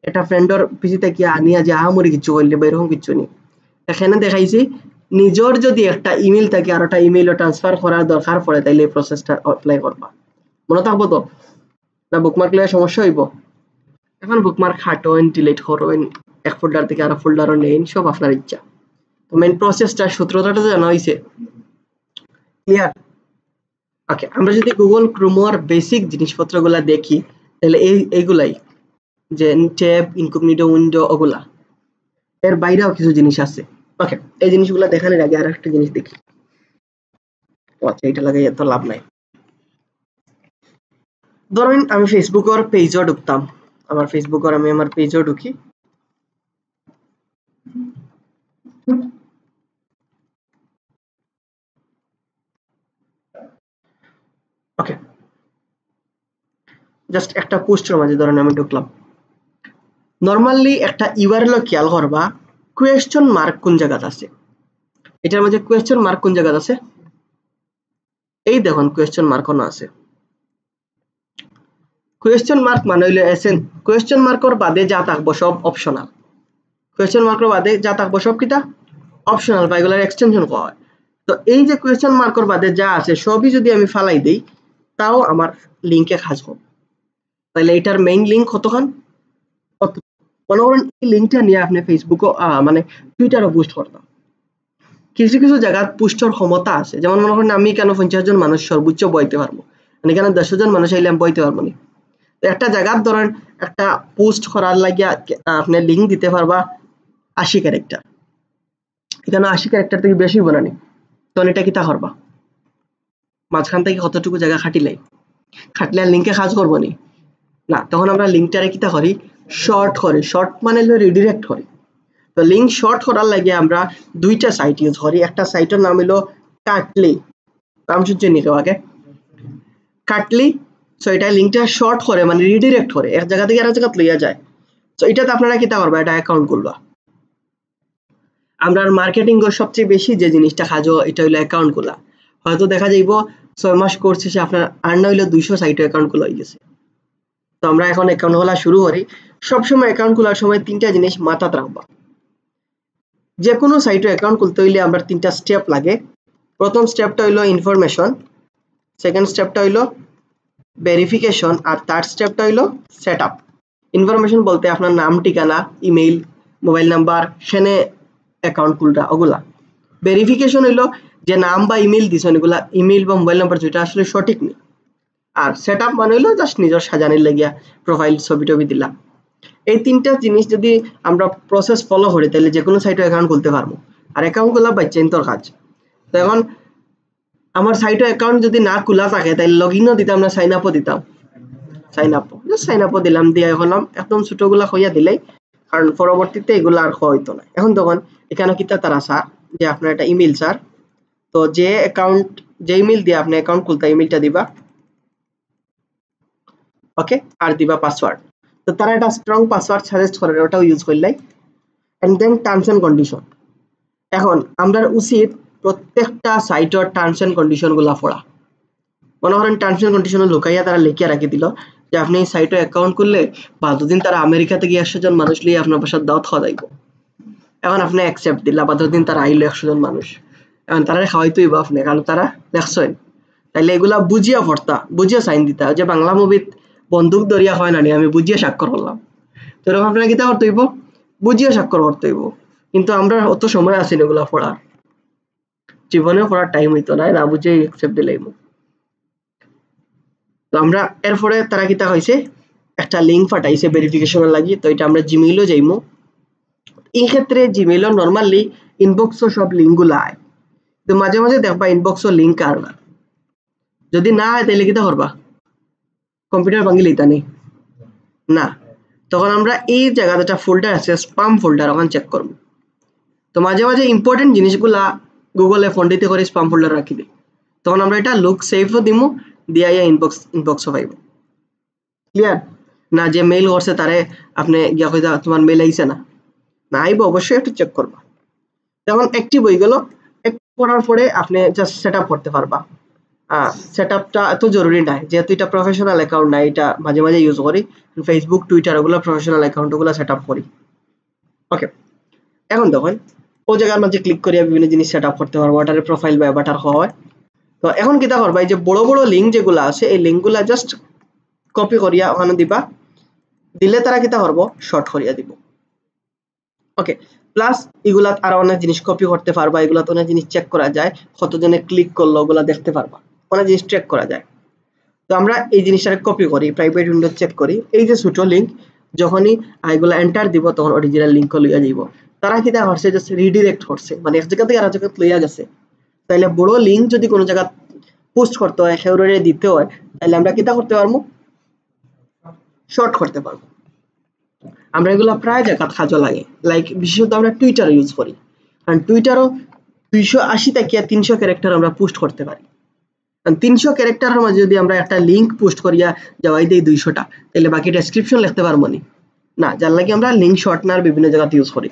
এটা ফ্রেন্ডর পিছিতে কি আনিয়া যে আহামরি কিছু করলে বা এরকম কিছু নেই। এখানে দেখাইছি নিজের যদি একটা ইমেল থাকে আর একটা ইমেইল ট্রান্সফার করার দরকার পড়ে তাইলে এই প্রসেসটা অ্যাপ্লাই করবা, মনে থাকবো তো? না বুকমার্ক লয়ে সমস্যা হইব? এখন বুকমার্ক হাঁটোয়েন, ডিলিট করেন, এক ফোল্ডার থেকে আরো ফোল্ডারও নেন, সব আপনার ইচ্ছা। তো মেইন প্রসেসটা সূত্রটা তো জানা হয়েছে, ক্লিয়ার? ওকে, আমরা যদি গুগল ক্রোমোর বেসিক জিনিসপত্রগুলা দেখি তাহলে এইগুলাই, যে ট্যাব, ইনকগনিটো উইন্ডো, ওগুলা। এর বাইরেও কিছু জিনিস আছে। ওকে, এই জিনিসগুলো দেখানোর আগে আর একটা জিনিস দেখি। আচ্ছা, এটা লাগাই এত লাভ নাই। ধরেন আমি ফেসবুকের পেজও ঢুকতাম, আমার ফেসবুকের আমি আমার পেজও ঢুকি। ওকে, জাস্ট একটা পোস্টের মাঝে ধরেন আমি ঢুকলাম। নরমালি একটা ইউআরএল খেয়াল করবা, কোয়েশ্চন মার্ক কোন জায়গাতে আছে। এটার মাঝে কোয়েশ্চন মার্ক কোন জায়গাতে আছে? এই দেখুন কোয়েশ্চন মার্ক কোন আছে। কোয়েশ্চন মার্ক মানে হইলো এসেন, কোয়েশ্চন মার্কর বাদে যা থাকবো সব অপশনাল। কোয়েশ্চন মার্কের বাদে যা থাকবো সব কিটা অপশনাল, বা এগুলোর এক্সটেনশন করা হয়। তো এই যে কোয়েশ্চন মার্কের বাদে যা আছে সবই যদি আমি ফালাই দেই, তাও আমার লিঙ্কে খাসবো। তাহলে এটার মেইন লিঙ্ক কতখান? মনে করেন এই লিঙ্কটা নিয়ে আপনি ফেসবুকও মানে টুইটারও পোস্ট করতাম। কিছু কিছু জায়গা পোস্টের ক্ষমতা আছে, যেমন মনে করেন আমি কেন 50 জন মানুষ সর্বোচ্চ বইতে পারবো, মানে কেন 100 জন মানুষ আইলে আমি বইতে পারবো না। তো একটা জায়গার ধরেন একটা পোস্ট করার লাগিয়া আপনি লিঙ্ক দিতে পারবা 80 ক্যারেক্টার, এখানে 80 ক্যারেক্টার থেকে বেশি বানানি, তখন এটা কিতা করবা? মাঝখান থেকে কতটুকু জায়গা খাটিলে আর লিঙ্কে কাজ করবো নি? না, তখন আমরা লিঙ্কটারে কিতা করি? শর্ট করি। শর্ট মানে হলো রিডিরেক্ট করি। তো লিঙ্ক শর্ট করার লাগে আমরা দুইটা সাইট ইউজ করি। একটা সাইটের নাম হলো কাটলি, নাম শুনছেন নি কেউ আগে? কাটলি। সো এটা লিঙ্কটা শর্ট করে মানে রিডিরেক্ট করে এক জায়গা থেকে আরেক জায়গা লইয়া যায়। তো এটাতে আপনারা কিতা করবা? এটা অ্যাকাউন্ট খুলবা। আমরা মার্কেটিং এর সবচেয়ে বেশি যে জিনিসটা কাজও এটা হলো অ্যাকাউন্ট খোলা। হয়তো দেখা যাইব 6 মাস কোর্স শেষে আপনার আর্ন হইলো 200 সাইটে অ্যাকাউন্ট খোলা হয়ে গেছে। তো আমরা এখন অ্যাকাউন্ট খোলা শুরু করি। সবসময় অ্যাকাউন্ট খোলার সময় 3টা জিনিস মাথাতে রাখবা। যে কোনো সাইটে অ্যাকাউন্ট খুলতে হইলে আমরা 3টা স্টেপ লাগে। প্রথম স্টেপটা হইলো ইনফরমেশন, সেকেন্ড স্টেপটা হইলো ভেরিফিকেশন, আর থার্ড স্টেপটা হইলো সেটআপ। ইনফরমেশন বলতে আপনার নাম, ঠিকানা, ইমেইল, মোবাইল নাম্বার, সেনে অ্যাকাউন্ট খুলটা ওগুলা। ভেরিফিকেশন হইলো যে নাম বা ইমেইল দিছেন এগুলা ইমেইল বা মোবাইল নাম্বার যেটা আসলে সঠিক নেই। আর সেটআপ মানে হইলো জাস্ট নিজের সাজানোর লাগিয়া প্রোফাইল ছবি টবি দিলাম। এই 3টা জিনিস যদি আমরা প্রসেস ফলো করি তাহলে যে কোনো সাইটে অ্যাকাউন্ট খুলতে পারবো। আর অ্যাকাউন্ট খোলা বাচ্চাইন্তর কাজ। তো এখন আমার সাইটে অ্যাকাউন্ট যদি না খোলা থাকে তাহলে লগ ইনও দিতাম না, সাইন আপও দিতাম। সাইন আপও দিলাম, দিয়ে হলাম একদম ছোটগুলা হইয়া দিলেই, কারণ পরবর্তীতে এগুলো আর হইতো না। এখন তখন এখানে কিতা তারা স্যার যে আপনার একটা ইমেল স্যার, তো যে অ্যাকাউন্ট যে ইমেল দিয়ে আপনি অ্যাকাউন্ট খুলতে ইমেলটা দিবা, ওকে, আর দিবা পাসওয়ার্ড। তো তারা একটা স্ট্রং পাসওয়ার্ড সাজেস্ট করে, ওটাও ইউজ করলাই। And then terms and condition. এখন আমরা উচিত প্রত্যেকটা সাইটের টার্মস এন্ড কন্ডিশন গুলা পড়া। মনে করেন টার্মস এন্ড কন্ডিশন লুকাইয়া তারা লিখিয়া রাখি দিল যে আপনি এই সাইটে অ্যাকাউন্ট করলে 12 দিন তারা আমেরিকা থেকে 100 জন মানুষ লিয়ে আপনার বাসার দাওয়াত খাওয়া যাইব। এখন আপনি অ্যাকসেপ্ট দিলা, 12 দিন তারা আইলো 100 জন মানুষ, এখন তারা খাওয়াইতেই বা আপনি, কারণ তারা দেখছেন। তাইলে এগুলা বুঝিয়া পড়তা, বুঝিয়া সাইন দিতা। যে বাংলা মুভিত বন্দুক দরিয়া হয় না, আমি বুঝিয়া স্বাক্ষর করলাম। তো এরকম আপনার কিতা করতে হইব? বুঝিয়া স্বাক্ষর করতে হইব। কিন্তু আমরা অত সময় আছি না এগুলা পড়ার, জীবনেও পড়ার টাইম হইতো না, না বুঝে অ্যাকসেপ্ট দিলাইব। তো আমরা এরপরে তারা কিতা হয়েছে একটা লিঙ্ক পাঠাইছে ভেরিফিকেশনের লাগি। তো এটা আমরা জিমেইলও যাইমু। এই ক্ষেত্রে জিমেইলও নরমালি ইনবক্সও সব লিঙ্কগুলো আয়, তো মাঝে মাঝে দেখবা ইনবক্সও লিঙ্ক আর না। যদি না হয় তাহলে কিতা করবা? কম্পিউটার ভাঙি লইতা নেই না, তখন আমরা এই জায়গাতে একটা ফোল্ডার আছে স্পাম ফোল্ডার, ওখানে চেক করবো। তো মাঝে মাঝে ইম্পর্টেন্ট জিনিসগুলা গুগলে ফন্ডিতে করে স্পাম ফোল্ডার রাখি দিই। তখন আমরা এটা লুক সেভও দিমু, দিয়া ইনবক্সও পাইব। ক্লিয়ার? না যে মেইল করছে তারে আপনি গিয়া কইতা তোমার মেইল আইছে না, না আইব, অবশ্যই একটু চেক করবা। তখন অ্যাক্টিভ হয়ে গেল। অ্যাক্টিভ করার পরে আপনি জাস্ট সেট আপ করতে পারবা। সেট আপটা এত জরুরি নাই, যেহেতু এটা প্রফেশনাল অ্যাকাউন্ট নাই, এটা মাঝে মাঝে ইউজ করি ফেসবুক, টুইটার, ওগুলো প্রফেশনাল অ্যাকাউন্ট, ওগুলো সেট আপ করি। ওকে, এখন দেখুন ও জায়গার মাঝে ক্লিক করিয়া বিভিন্ন জিনিস সেট আপ করতে পারবো, ওটার প্রোফাইল বা অ্যাভাটার হয়। তো এখন কিতা করবা, এই যে বড় বড় লিঙ্ক যেগুলো আছে এই লিঙ্কগুলা জাস্ট কপি করিয়া ওখানে দিবা, দিলে তারা কিতা করবো শর্ট করিয়া দিব। ওকে, প্লাস এগুলা আরো অনেক জিনিস কপি করতে পারবা, এগুলা অনেক জিনিস চেক করা যায়, কতজনে ক্লিক করলো ওগুলা দেখতে পারবা, অনেক জিনিস ট্র্যাক করা যায়। তো আমরা এই জিনিসটা কপি করি, প্রাইভেট উইন্ডো চেক করি, এই যে ছোট লিঙ্ক যখনই এগুলা এন্টার দিব তখন অরিজিনাল লিঙ্ক লইয়া যাইব। তারা কিতা করছে জাস্ট রিডিরেক্ট করছে, মানে এক জায়গা থেকে আরেক জায়গা লইয়া গেছে। তাইলে বড় লিঙ্ক যদি কোনো জায়গা পোস্ট করতে হয়, সেউরে দিতে হয়, তাহলে আমরা কিতা করতে পারবো শর্ট করতে পারবো। আমরা এগুলো প্রায় জায়গা কাজে লাগে, লাইক বিশেষত আমরা টুইটার ইউজ করি, কারণ টুইটারও 280 থেকে 300 ক্যারেক্টার আমরা পোস্ট করতে পারি। 300 ক্যারেক্টারের মাঝে যদি আমরা একটা লিঙ্ক পোস্ট করিয়া যাওয়াই দেই 200টা, তাহলে বাকি ডেসক্রিপশন লিখতে পারবো না, যার লাগে আমরা লিঙ্ক শর্টনার বিভিন্ন জায়গাতে ইউজ করি।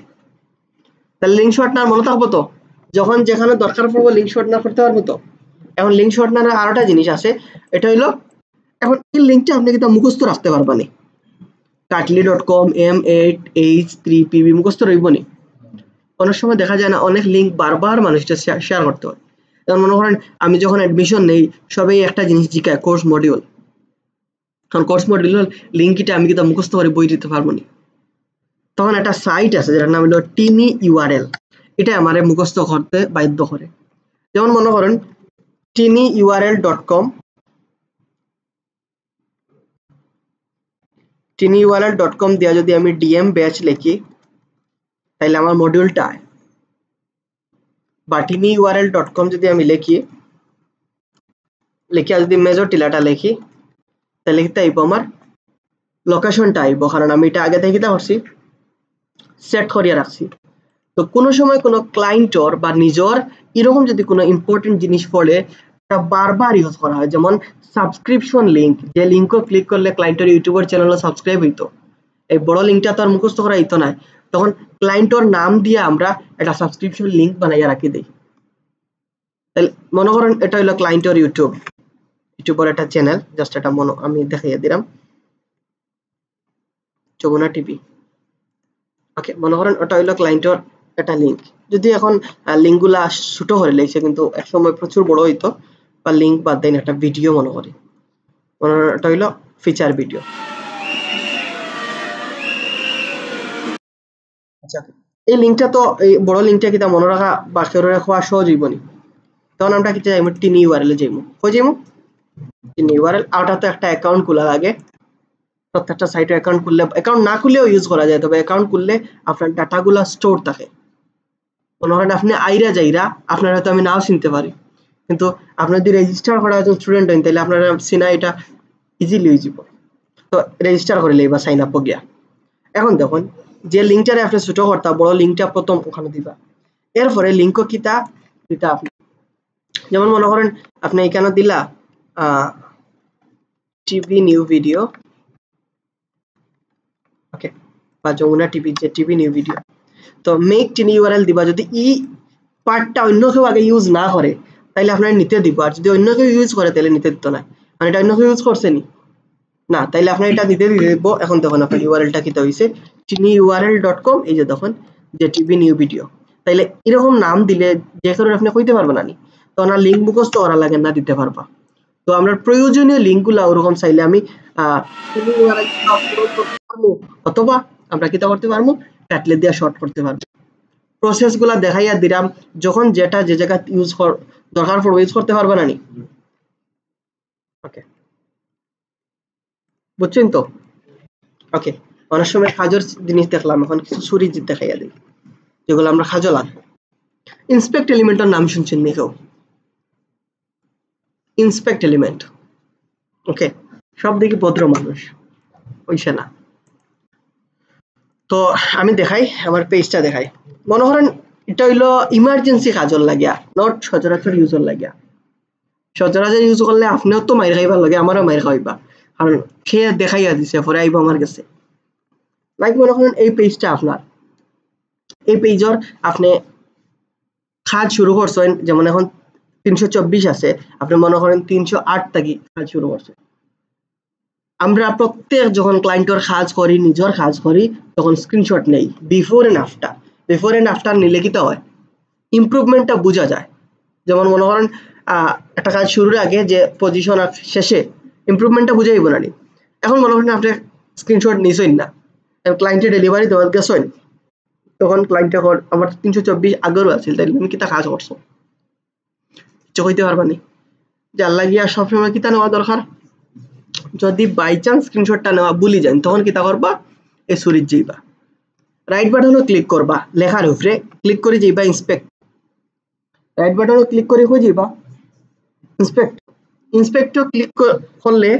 তাহলে লিঙ্ক শর্টনার মনে থাকবো তো, যখন যেখানে দরকার পড়বো লিঙ্ক শর্টনার করতে পারবো তো। এখন লিঙ্ক শর্টনারের আরেকটা জিনিস আছে, এটা হইলো এখন এই লিঙ্কটা আপনি কিন্তু মুখস্থ রাখতে পারবানি। katli.com M8H3PB মুখস্থ রইবনি। অনেক সময় দেখা যায় না, অনেক লিঙ্ক বারবার মানুষটা শেয়ার করতে হয়। যেমন মনে করেন আমি যখন অ্যাডমিশন নেই, সবাই একটা জিনিস জিজ্ঞাসা কোর্স মডিউল, কারণ কোর্স মডিউল লিঙ্কটা আমি কিন্তু মুখস্থ করে বই দিতে পারবো না। তখন একটা সাইট আছে যেটার নাম হলো টিনি ইউআরএল, এটা আমারে মুখস্থ করতে বাধ্য করে। যেমন মনে করেন tinyurl.com, tinyurl.com দিয়া যদি আমি ডিএম ব্যাচ লিখি তাহলে আমার মডিউলটা, বা tinyurl.com যদি আমি লিখিয়া যদি মেজর টিলাটা লিখি তাহলে কি আইব আমার লোকেশনটা আইব, কারণ আমি এটা আগে থেকে কিতা করছি সেট করিয়া রাখছি। তো কোনো সময় কোনো ক্লায়েন্টর বা নিজর এরকম যদি কোনো ইম্পর্টেন্ট জিনিস পড়ে এটা বারবার ইউজ করা হয়, যেমন সাবস্ক্রিপশন লিঙ্ক, যে লিঙ্কও ক্লিক করলে ক্লায়েন্টের ইউটিউবের চ্যানেলে সাবস্ক্রাইব হইতো, এই বড় লিঙ্কটা তো আর মুখস্থ করা হইতো না, তখন ক্লায়েন্টর নাম দিয়ে আমরা একটা সাবস্ক্রিপশন লিঙ্ক বানাইয়া রাখি দিই। তাহলে মনে করেন এটা হলো ক্লায়েন্টর ইউটিউবের একটা চ্যানেল, জাস্ট এটা আমি দেখাইয়া দিলাম যমুনা টিভি। ওকে, মনে করেন ওটা হইলো ক্লায়েন্টর একটা লিঙ্ক, যদি এখন লিঙ্কগুলা ছোট হয়ে লেগেছে কিন্তু একসময় প্রচুর বড় হইতো, বা লিঙ্ক বাদ দেন একটা ভিডিও মনে করি, ওটা হইলো ফিচার ভিডিও। আচ্ছা, এই লিঙ্কটা তো এই বড় লিঙ্কটা কিটা মনে রাখা বা কেউ রাখা সহজ হইব নি, তখন আমরা কি যাইমু টিনি ইউআরএল এ যাইমু, কই যাইমু টিনি ইউআরএল। আর ওটা তো একটা অ্যাকাউন্ট খোলা লাগে, প্রত্যেকটা সাইটে অ্যাকাউন্ট খুললে, অ্যাকাউন্ট না খুললেও ইউজ করা যায়, তবে অ্যাকাউন্ট খুললে আপনার ডাটাগুলো স্টোর থাকে। মনে করেন আপনি আইরা যাইরা আপনার হয়তো আমি নাও চিনতে পারি, কিন্তু আপনার যদি রেজিস্টার করা একজন স্টুডেন্ট হন তাহলে আপনারা চিনা এটা ইজিলি হয়ে যাব। তো রেজিস্টার করে লইবা সাইন আপ গিয়া। এখন দেখুন যে লিঙ্কটারে আপনি ছোট করতা, বড় লিঙ্কটা প্রথম ওখানে দিবা, এরপরে লিঙ্ক কিতা দিতা আপনি, যেমন মনে করেন আপনি এখানে দিলা টিভি নিউ ভিডিও, ওকে, বা যমুনা টিভি যে টিভি নিউ ভিডিও, তো মেক টিনি ইউআরএল দিবা। যদি ই পার্টটা অন্য কেউ আগে ইউজ না করে তাহলে আপনার নিতে দিব, আর যদি অন্য কেউ ইউজ করে তাহলে নিতে দিত না, মানে এটা অন্য কেউ ইউজ করছে নি না, তাইলে আপনার এটা দিতে দিব। এখন দেখুন আপনার ইউআরএলটা কিতা হইছে tinyurl.com, এই যে দেখুন যে টিভি নিউ ভিডিও, তাইলে এরকম নাম দিলে যে কারণে আপনি কইতে পারবেন না, তো না লিঙ্ক মুখস্থ করা লাগে না, দিতে পারবা। তো আমরা প্রয়োজনীয় লিঙ্কগুলো ওরকম চাইলে আমি অথবা আমরা কিতা করতে পারবো কাটলে দিয়া শর্ট করতে পারবো। প্রসেসগুলো দেখাইয়া দিলাম, যখন যেটা যে জায়গা ইউজ দরকার পড়বে ইউজ করতে পারবে না নি। ওকে, বুঝছেন তো? ওকে, অনেক সময় কাজের জিনিস দেখলাম, এখন কিছু ছুরি দেখাইয়া দিই যেগুলো আমরা কাজে লাগবে। ইন্সপেক্ট এলিমেন্টের নাম শুনছেন নি কেউ? ইন্সপেক্ট এলিমেন্ট, ওকে, সব দিকে ভদ্র মানুষ ওইসে না। তো আমি দেখাই, আমার পেজটা দেখাই। মনে করেন এটা হইলো ইমার্জেন্সি কাজর লাগিয়া, নট সচরাচর ইউজর লাগিয়া। সচরাচর ইউজ করলে আপনিও তো মাইর খাইবার লাগে, আমারও মাইর খাইবা, কারণ সে দেখাইয়া দিছে পরে আইব আমার কাছে। লাইক মনে করেন এই পেজটা আপনার, এই পেজর আপনি কাজ শুরু করছেন, যেমন এখন 324 আছে, আপনি মনে করেন 308 থেকে কাজ শুরু করছেন। আমরা প্রত্যেক যখন ক্লায়েন্টের কাজ করি, নিজের কাজ করি, তখন স্ক্রিনশট নেই before and after. Before and after নিলে কি হয় ইমপ্রুভমেন্টটা বোঝা যায়। যেমন মনে করেন একটা কাজ শুরুর আগে যে পজিশন আর শেষে ইমপ্রুভমেন্টটা বুঝাইব না। এখন মনে করেন আপনি স্ক্রিনশট নিছেন না, ক্লায়েন্টে ডেলিভারি দেওয়ার গেছেন, তখন ক্লায়েন্টে আমার 324 আগেরও আছিল, তাইলে তুমি কিতা কাজ করছো কিছু কইতে পারবানি। যার লাগিয়া সবসময় কিতা নেওয়া দরকার, যদি বাই চান্স স্ক্রিনশটটা নেওয়া ভুলি যান তখন কিতা করবা, এই সুরিত যাইবা, রাইট বাটনও ক্লিক করবা, লেখার উপরে ক্লিক করে যাইবা ইন্সপেক্ট, রাইট বাটনও ক্লিক করে হয়ে যাইবা ইন্সপেক্ট। ইন্সপেক্টও ক্লিক করলে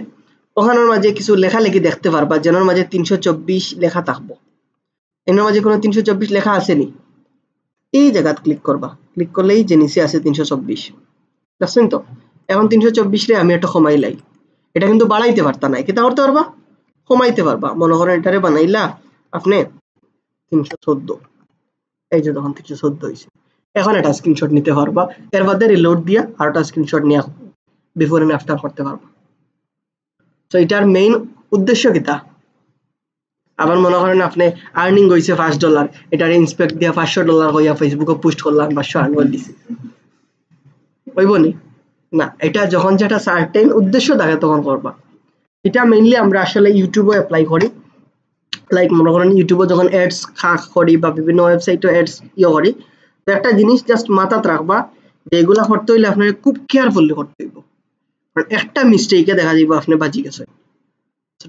ওখানের মাঝে কিছু লেখালেখি দেখতে পারবা, যেনোর মাঝে 324 লেখা থাকবো। এর মাঝে কোনো 324 লেখা আসেনি, এই জায়গাত ক্লিক করবা, ক্লিক করলেই যে নিচে আছে 324, দেখছেন তো। এখন 324 রে আমি একটা কমাইলাই, এটা কিন্তু বাড়াইতে পারতা না, কিতা করতে পারবা, কমাইতে পারবা। মনে করেন এটারে বানাইলা আপনি 314, এই যে তখন 314 হয়েছে। এখন এটা স্ক্রিনশট নিতে পারবা, এর বাদে রিলোড দিয়া আর একটা স্ক্রিনশট নিয়ে বিফোর এন্ড আফটার করতে পারবা। তো এটার মেইন উদ্দেশ্য কিতা, আবার মনে করেন আপনি আর্নিং হয়েছে $5, এটার ইন্সপেক্ট দিয়া $500 হইয়া ফেসবুকে পোস্ট করলাম, 500 আর্ন করে দিছি, হইবনি না। এটা যখন যেটা সার্টেন উদ্দেশ্য থাকে তখন করবা। এটা মেইনলি আমরা আসলে ইউটিউবে অ্যাপ্লাই করি, লাইক মনে করেন ইউটিউবে যখন অ্যাডস করি বা বিভিন্ন ওয়েবসাইটে অ্যাডস করি, তো একটা জিনিস জাস্ট মাথাত রাখবা যে এগুলা করতে হইলে আপনার খুব কেয়ারফুলি করতে হইব, কারণ একটা মিস্টেকে দেখা যাবে আপনি বাঁচি গেছে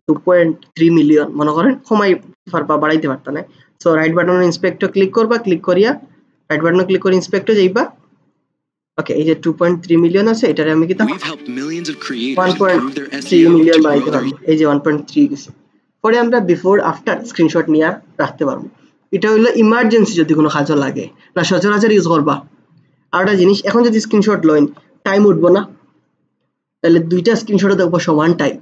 2.3 মিলিয়ন, মনে করেন কমাই পারবা, বাড়াইতে পারতা না। So right button inspector click করবা, ক্লিক করিয়া রাইট বাটন ক্লিক করে ইন্সপেক্টর যাইবা। ওকে, এই যে 2.3 মিলিয়ন আছে, এটারে আমি কিতা 1.3 মিলিয়ন বানাইতে পারবো, এই যে 1.3 গেছে। পরে আমরা বিফোর আফটার স্ক্রিনশট নিয়ে রাখতে পারবো। এটা হইলো ইমার্জেন্সি, যদি কোনো কাজে লাগে না সচরাচর ইউজ করবা। আর একটা জিনিস, এখন যদি স্ক্রিনশট লইন টাইম উঠবো না, তাহলে দুইটা স্ক্রিনশটে দেখবো সমান টাইম,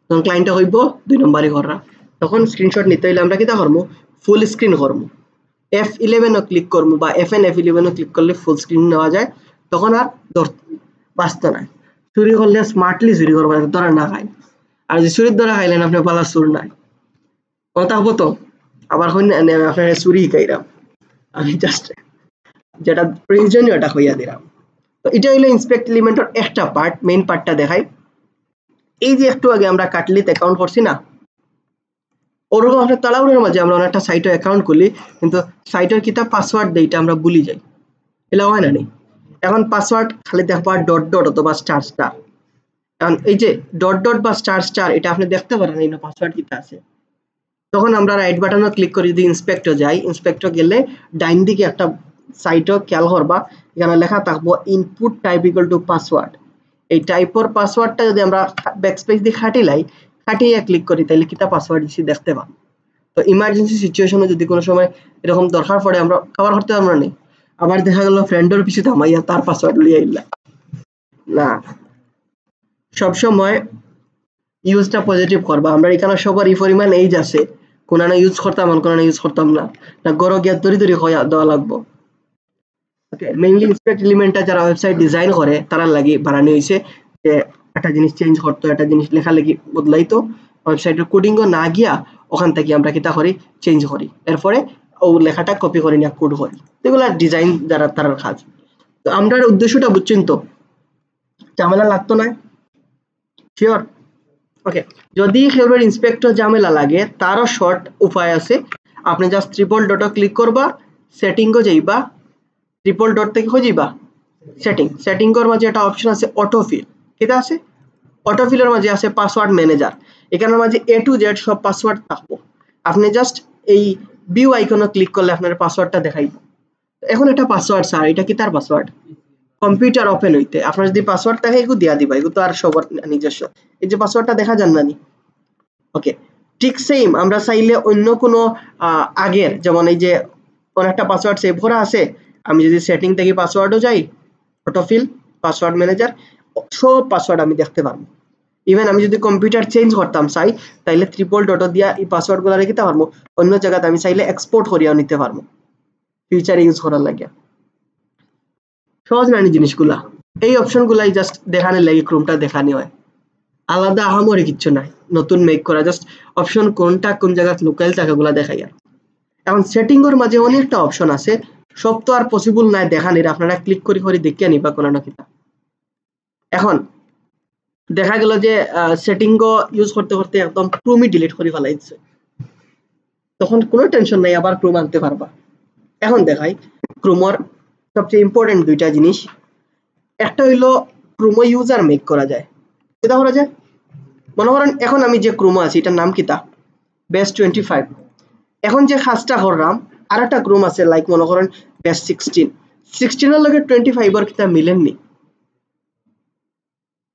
তখন ক্লায়েন্টটা হইব 2 নম্বরে করা। তখন স্ক্রিনশট নিতে হইলে আমরা কিতা করবো, ফুল স্ক্রিন করবো, F11 ক্লিক করবো বা F11 ক্লিক করলে ফুল স্ক্রিন নেওয়া যায়, তখন আর বাঁচতে নাই। চুরি করলে স্মার্টলি চুরি করবো, ধরা না খাই। আর যদি চুরির ধরা খাইলেন আপনি পালা চুর নাই, কথা হবো তো আবার আপনার চুরি খাইলাম, আমি জাস্ট যেটা প্রয়োজনীয় এটা হইয়া দিলাম। তো এটা হইলো ইন্সপেক্ট এলিমেন্টের একটা পার্ট, মেইন পার্টটা দেখাই। এই যে একটু আগে আমরা কাটলিতে অ্যাকাউন্ট করছি না, ওরকম আপনার তালাউরের মাঝে আমরা অনেকটা সাইটে অ্যাকাউন্ট করলি, কিন্তু সাইটের কিতা পাসওয়ার্ড দেই এটা আমরা ভুলি যাই, এলা হয় না নি। এখন পাসওয়ার্ড খালি দেখবা ডট ডট অথবা স্টার স্টার, কারণ এই যে ডট ডট বা স্টার স্টার এটা আপনি দেখতে পারেন এই পাসওয়ার্ড কিতা আছে। তখন আমরা রাইট বাটনে ক্লিক করে যদি ইন্সপেক্টর যাই, ইন্সপেক্টর গেলে ডাইন দিকে একটা সাইটও খেয়াল করবা, এখানে লেখা থাকবো input type equal to password. এই টাইপের পাসওয়ার্ডটা যদি আমরা ব্যাকস্পেস দিয়ে খাটিয়ে ক্লিক করি, তাহলে কিতা পাসওয়ার্ড দিছি দেখতে পাবো। তো ইমার্জেন্সি সিচুয়েশনে যদি কোনো সময় এরকম দরকার পড়ে আমরা কভার করতে পারবো না, আবার দেখা গেল ফ্রেন্ডের পিছু থামাইয়া তার পাসওয়ার্ড লিয়ে আইলা না। সবসময় ইউজটা পজিটিভ করবা। আমরা এখানে সবার এই পরিমাণ এইজ আছে, কোন ইউজ করতাম কোন ইউজ করতাম না, গড় গিয়া দড়ি দেওয়া লাগবো। ওকে, মেইনলি ইন্সপেক্ট এলিমেন্টটা যারা ওয়েবসাইট ডিজাইন করে তারা লাগি বানানো হয়েছে, যে একটা জিনিস চেঞ্জ করতো, একটা জিনিস লেখালেখি বদলাইতো, ওয়েবসাইটের কোডিংও না গিয়া ওখান থেকে আমরা কিতা করি, চেঞ্জ করি, এরপরে ও লেখাটা কপি করে নিয়ে কোড করি, এগুলা ডিজাইন যারা তার কাজ। তো আমরা উদ্দেশ্যটা বুঝছেন তো, ঝামেলা লাগতো না, শিওর। ওকে, যদি কেউর ইন্সপেক্টর ঝামেলা লাগে তারও শর্ট উপায় আছে, আপনি জাস্ট ট্রিপল ডট ক্লিক করবা, সেটিংও যাইবা, ট্রিপল ডট থেকে হয়ে যাইবা সেটিংয়ের মাঝে একটা অপশন আছে অটোফিল, এটা আছে অটোফিলের মাঝে আছে পাসওয়ার্ড ম্যানেজার, এখানের মাঝে A to Z সব পাসওয়ার্ড থাকবো, আপনি জাস্ট এই ভিউ আইকনে ক্লিক করলে আপনার পাসওয়ার্ডটা দেখাইব। এখন এটা পাসওয়ার্ড স্যার, এটা কি তার পাসওয়ার্ড, কম্পিউটার ওপেন হইতে আপনার যদি পাসওয়ার্ড থাকে এগুলো দিয়া দিবা, এগুলো তো আর সবার নিজস্ব, এই যে পাসওয়ার্ডটা দেখা যান না নি। ওকে, ঠিক সেম আমরা চাইলে অন্য কোনো আগের, যেমন এই যে অনেকটা পাসওয়ার্ড সেভ করা আছে, আমি যদি সেটিং থেকে পাসওয়ার্ডও যাই, অটোফিল পাসওয়ার্ড ম্যানেজার, সব পাসওয়ার্ড আমি দেখতে পারবো। ইভেন আমি যদি কম্পিউটার চেঞ্জ করতাম চাই, তাইলে ট্রিপল ডট দিয়া এই পাসওয়ার্ডগুলো রেখে পারবো, অন্য জায়গাতে আমি চাইলে এক্সপোর্ট করিয়া নিতে পারবো ফিউচারে ইউজ করার লাগে। সহজ না জিনিসগুলা, এই অপশনগুলাই জাস্ট দেখানোর লাগে, ক্রোমটা দেখানি হয়, আলাদা আহামরি কিচ্ছু নাই, নতুন মেক করা, জাস্ট অপশন কোনটা কোন জায়গা লোকাল থাকে ওগুলা দেখাই। আর এখন সেটিংয়ের মাঝে অনেকটা অপশন আছে, সব তো আর পসিবল নাই দেখানির, আপনারা ক্লিক করে করে দেখিয়ে নিবা কোনো না কিতা। এখন দেখা গেল যে সেটিং ইউজ করতে করতে একদম ক্রোমই ডিলিট করে ফেলাইছে, তখন কোনো টেনশন নাই, আবার ক্রোম আনতে পারবা। এখন দেখাই ক্রোমর সবচেয়ে ইম্পর্টেন্ট দুইটা জিনিস। একটা হইলো ক্রোমো ইউজার মেক করা যায়। এটা করা যায়, মনে করেন এখন আমি যে ক্রোমো আছে এটার নাম কিতা বেস 25। এখন যে কাজটা করলাম আর একটা ক্রোম আছে লাইক মনে করেন বেস 16 এর লগে 25 এর কিতা মিলেননি।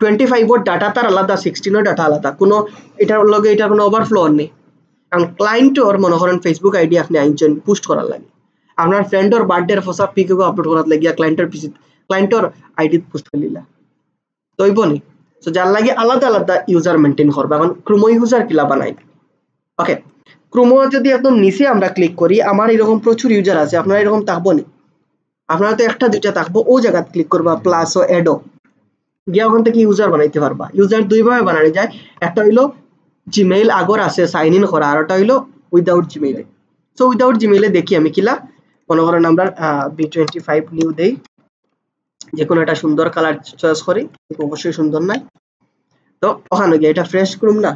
25 এর ডাটা তার আলাদা, 16 এর ডাটা আলাদা, কোনো এটার লগে এটা কোনো ওভারফ্লো নেই। কারণ ক্লায়েন্টর মনে করেন ফেসবুক আইডি আপনি আইনছেন পোস্ট করার লাগে, আপনার ফ্রেন্ডর বার্থডের ফসা পিক আপলোড করার লাগিয়া ক্লায়েন্টর আইডি পোস্ট করিলা তৈব নি। সো যার লাগে আলাদা আলাদা ইউজার মেনটেন করবে। এখন ক্রোমো ইউজার কিলা বানাই। ওকে, ক্রোমো যদি একদম নিচে আমরা ক্লিক করি, আমার এরকম প্রচুর ইউজার আছে, আপনারা এরকম থাকবো নি, আপনারা তো একটা দুইটা থাকবো, ও জায়গা ক্লিক করবা প্লাস ও এডো গিয়া ওখান থেকে ইউজার বানাইতে পারবা। ইউজার দুইভাবে বানানো যায়, একটা হইলো জিমেইল আগর আছে সাইন ইন করা, আর একটা হইলো উইদাউট জিমেইলে। সো উইদাউট জিমেইলে দেখি আমি কিলা, মনে করেন আমরা B25 নিউ দেই, যে কোনো একটা সুন্দর কালার চয়েস করি, অবশ্যই সুন্দর নাই তো ওখানে গিয়ে এটা ফ্রেশ ক্রোম না,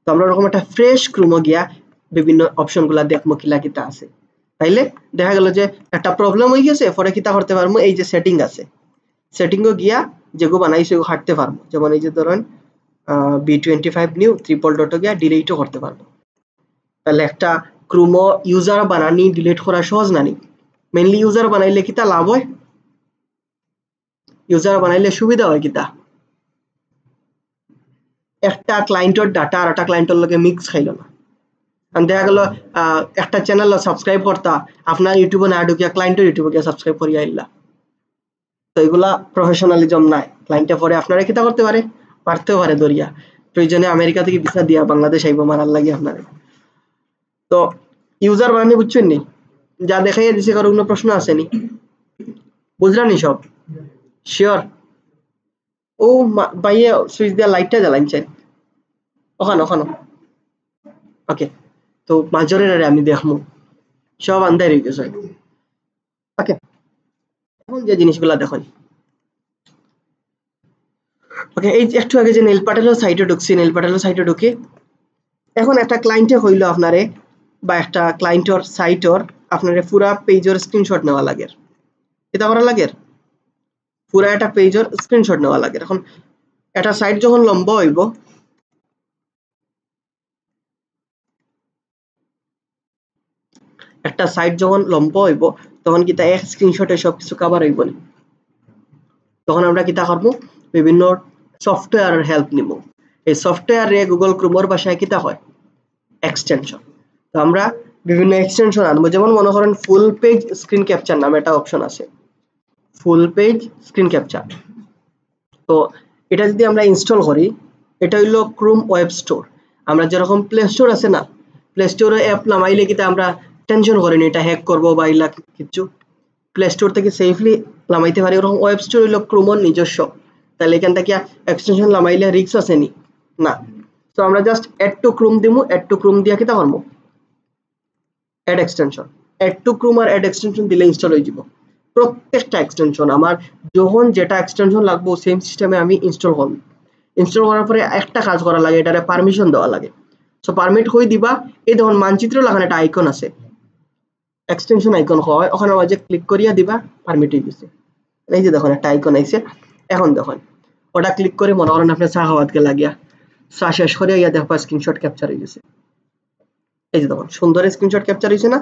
তো আমরা ওরকম একটা ফ্রেশ ক্রোমো গিয়া বিভিন্ন অপশন গুলা দেখবো কিলা কিতা আছে। তাইলে দেখা গেল যে একটা প্রবলেম হয়ে গেছে, পরে কিতা করতে পারবো, এই যে সেটিং আছে সেটিংও গিয়া যেগুলো বানাইছে ওগুলো হাঁটতে পারবো। যেমন এই যে ধরেন B25 নিউ ট্রিপল ডট গিয়া ডিলিটও করতে পারবো। তাহলে একটা ক্রোমো ইউজার বানানি ডিলিট করা সহজ নানি। মেইনলি ইউজার বানাইলে কিতা লাভ হয়, ইউজার বানাইলে সুবিধা হয় কিতা, একটা ক্লায়েন্টের ডাটা আর একটা ক্লায়েন্টের লগে মিক্স খাইল না। দেখা গেল একটা চ্যানেল সাবস্ক্রাইব করতা, আপনার ইউটিউবে না ঢুকিয়া ক্লায়েন্টের ইউটিউবে গিয়ে সাবস্ক্রাইব করিয়া আইলা, তো এগুলা প্রফেশনালিজম নাই। ক্লায়েন্টে পরে আপনারা কিতা করতে পারে, মারতেও পারে দরিয়া, প্রয়োজনে আমেরিকা থেকে ভিসা দিয়া বাংলাদেশ আইব মারার লাগে আপনারা। তো ইউজার বানানি বুঝছেন নি, যা দেখাইয়া দিছে, কারো কোনো প্রশ্ন আসেনি, বুঝলানি সব শিওর? ও বাইয়ে সুইচ দিয়া লাইটটা জ্বালাইছেন ওখানে ওখানে। ওকে, তো মাজরের আমি দেখমু সব আন্দাই রয়ে গেছে। ওকে, এখন যে জিনিসগুলা দেখুন, ওকে এই একটু আগে যে নেল পাটেলের সাইটে ঢুকছি, নেল পাটেলের সাইটে ঢুকি, এখন একটা ক্লায়েন্টে হইলো আপনারে বা একটা ক্লায়েন্টর সাইটর আপনারে পুরা পেজের স্ক্রিনশট নেওয়া লাগে। এটা করা লাগে, পুরা একটা পেজের স্ক্রিনশট নেওয়া লাগে। এখন একটা সাইট যখন লম্বা হইব, একটা সাইট যখন লম্বা হইব তখন কিতা এক স্ক্রিনশটে সবকিছু কভার হইব না। তখন আমরা কিতা করব, বিভিন্ন সফটওয়্যারের হেল্প নিব। এই সফটওয়্যারে গুগল ক্রোমোর ভাষায় কিতা হয় এক্সটেনশন। তো আমরা বিভিন্ন এক্সটেনশন আনবো, যেমন মনে করেন ফুল পেজ স্ক্রিন ক্যাপচার নামে একটা অপশন আছে, ফুল পেজ স্ক্রিন ক্যাপচার। তো এটা যদি আমরা ইনস্টল করি, এটা হইলো ক্রোম ওয়েব স্টোর। আমরা যেরকম প্লে স্টোর আছে না, প্লে স্টোরে অ্যাপ নামাইলে কিতা আমরা টেনশন করিনি এটা হ্যাক করবো বা ইলা কিছু, প্লে স্টোর থেকে সেফলি নামাইতে পারি। ওরকম ওয়েব স্টোর হইলো ক্রোমোর নিজস্ব। তাহলে এখান থেকে এক্সটেনশন নামাইলে রিস্ক আছে নি না। তো আমরা জাস্ট অ্যাড টু ক্রোম দিমু, অ্যাড টু ক্রোম দিয়া কিতা করবো add extension, add to Chrome আর অ্যাড এক্সটেনশন দিলে ইনস্টল হয়ে যাব। প্রত্যেকটা এক্সটেনশন আমার যখন যেটা এক্সটেনশন লাগবো সেম সিস্টেমে আমি ইনস্টল করব। ইনস্টল করার পরে একটা কাজ করা লাগে, এটারে পারমিশন দেওয়া লাগে। সো পারমিট হই দিবা, এই দেখুন মানচিত্র লাগানো একটা আইকন আছে, এক্সটেনশন আইকন হয়, ওখানে মাঝে ক্লিক করিয়া দিবা, পারমিট হয়ে গেছে। এই যে দেখুন একটা আইকন আইছে। এখন দেখুন ওটা ক্লিক করে মনে করেন আপনি চা খাওয়াতকে লাগিয়া চা শেষ করে ইয়া দেখবা স্ক্রিনশট ক্যাপচার হয়ে গেছে। এই যে দেখুন সুন্দর স্ক্রিনশট ক্যাপচার হয়েছে না,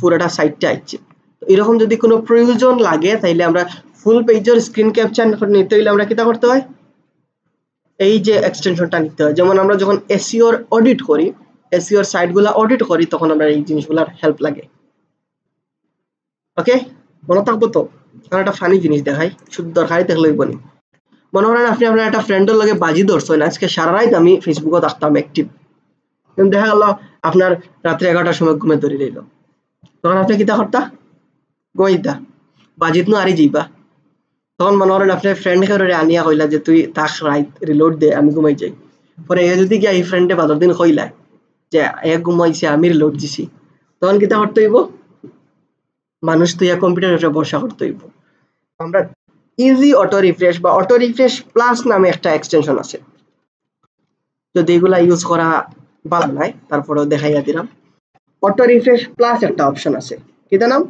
পুরোটা সাইটটা আসছে। এরকম যদি কোনো প্রয়োজন লাগে তাইলে আমরা ফুল পেজের স্ক্রিন ক্যাপচার নিতে হইলে আমরা কিটা করতে হয়, এই যে এক্সটেনশনটা নিতে হয়। যেমন আমরা যখন এসইওর অডিট করি, এসইওর সাইটগুলো অডিট করি, তখন আমরা এই জিনিসগুলোর হেল্প লাগে। ওকে, মনে থাকবো তো? কারণ একটা ফানি জিনিস দেখাই, শুধু দরকারি দেখলেই বলি। মনে করেন আপনি আপনার একটা ফ্রেন্ডের লগে বাজি ধরছেন, আজকে সারা রাত আমি ফেসবুকে থাকতাম অ্যাক্টিভ, দেখা গেল আপনার রাত্রে 11টার সময় ঘুমে ধরে রইল, তখন আপনি কিতা করতা, ঘুমাইতা, বাজিত নো আরি যাইবা। তখন মনে করেন আপনার ফ্রেন্ড কারোরে আনিয়া কইলা যে তুই তাক রাইট রিলোড দে, আমি ঘুমাই যাই। পরে এ যদি গিয়া এই ফ্রেন্ডে 15 দিন কইলা যে এ ঘুমাইছে আমি রিলোড দিছি, তখন কিতা করতে হইব, মানুষ তুই কম্পিউটারের উপরে ভরসা করতে হইব। আমরা ইজি অটো রিফ্রেশ বা অটো রিফ্রেশ প্লাস নামে একটা এক্সটেনশন আছে, যদি এগুলা ইউজ করা ভালো নাই তারপরেও দেখাইয়া দিলাম। অটো রিফ্রেশ প্লাস একটা অপশন আছে, কিটা নাম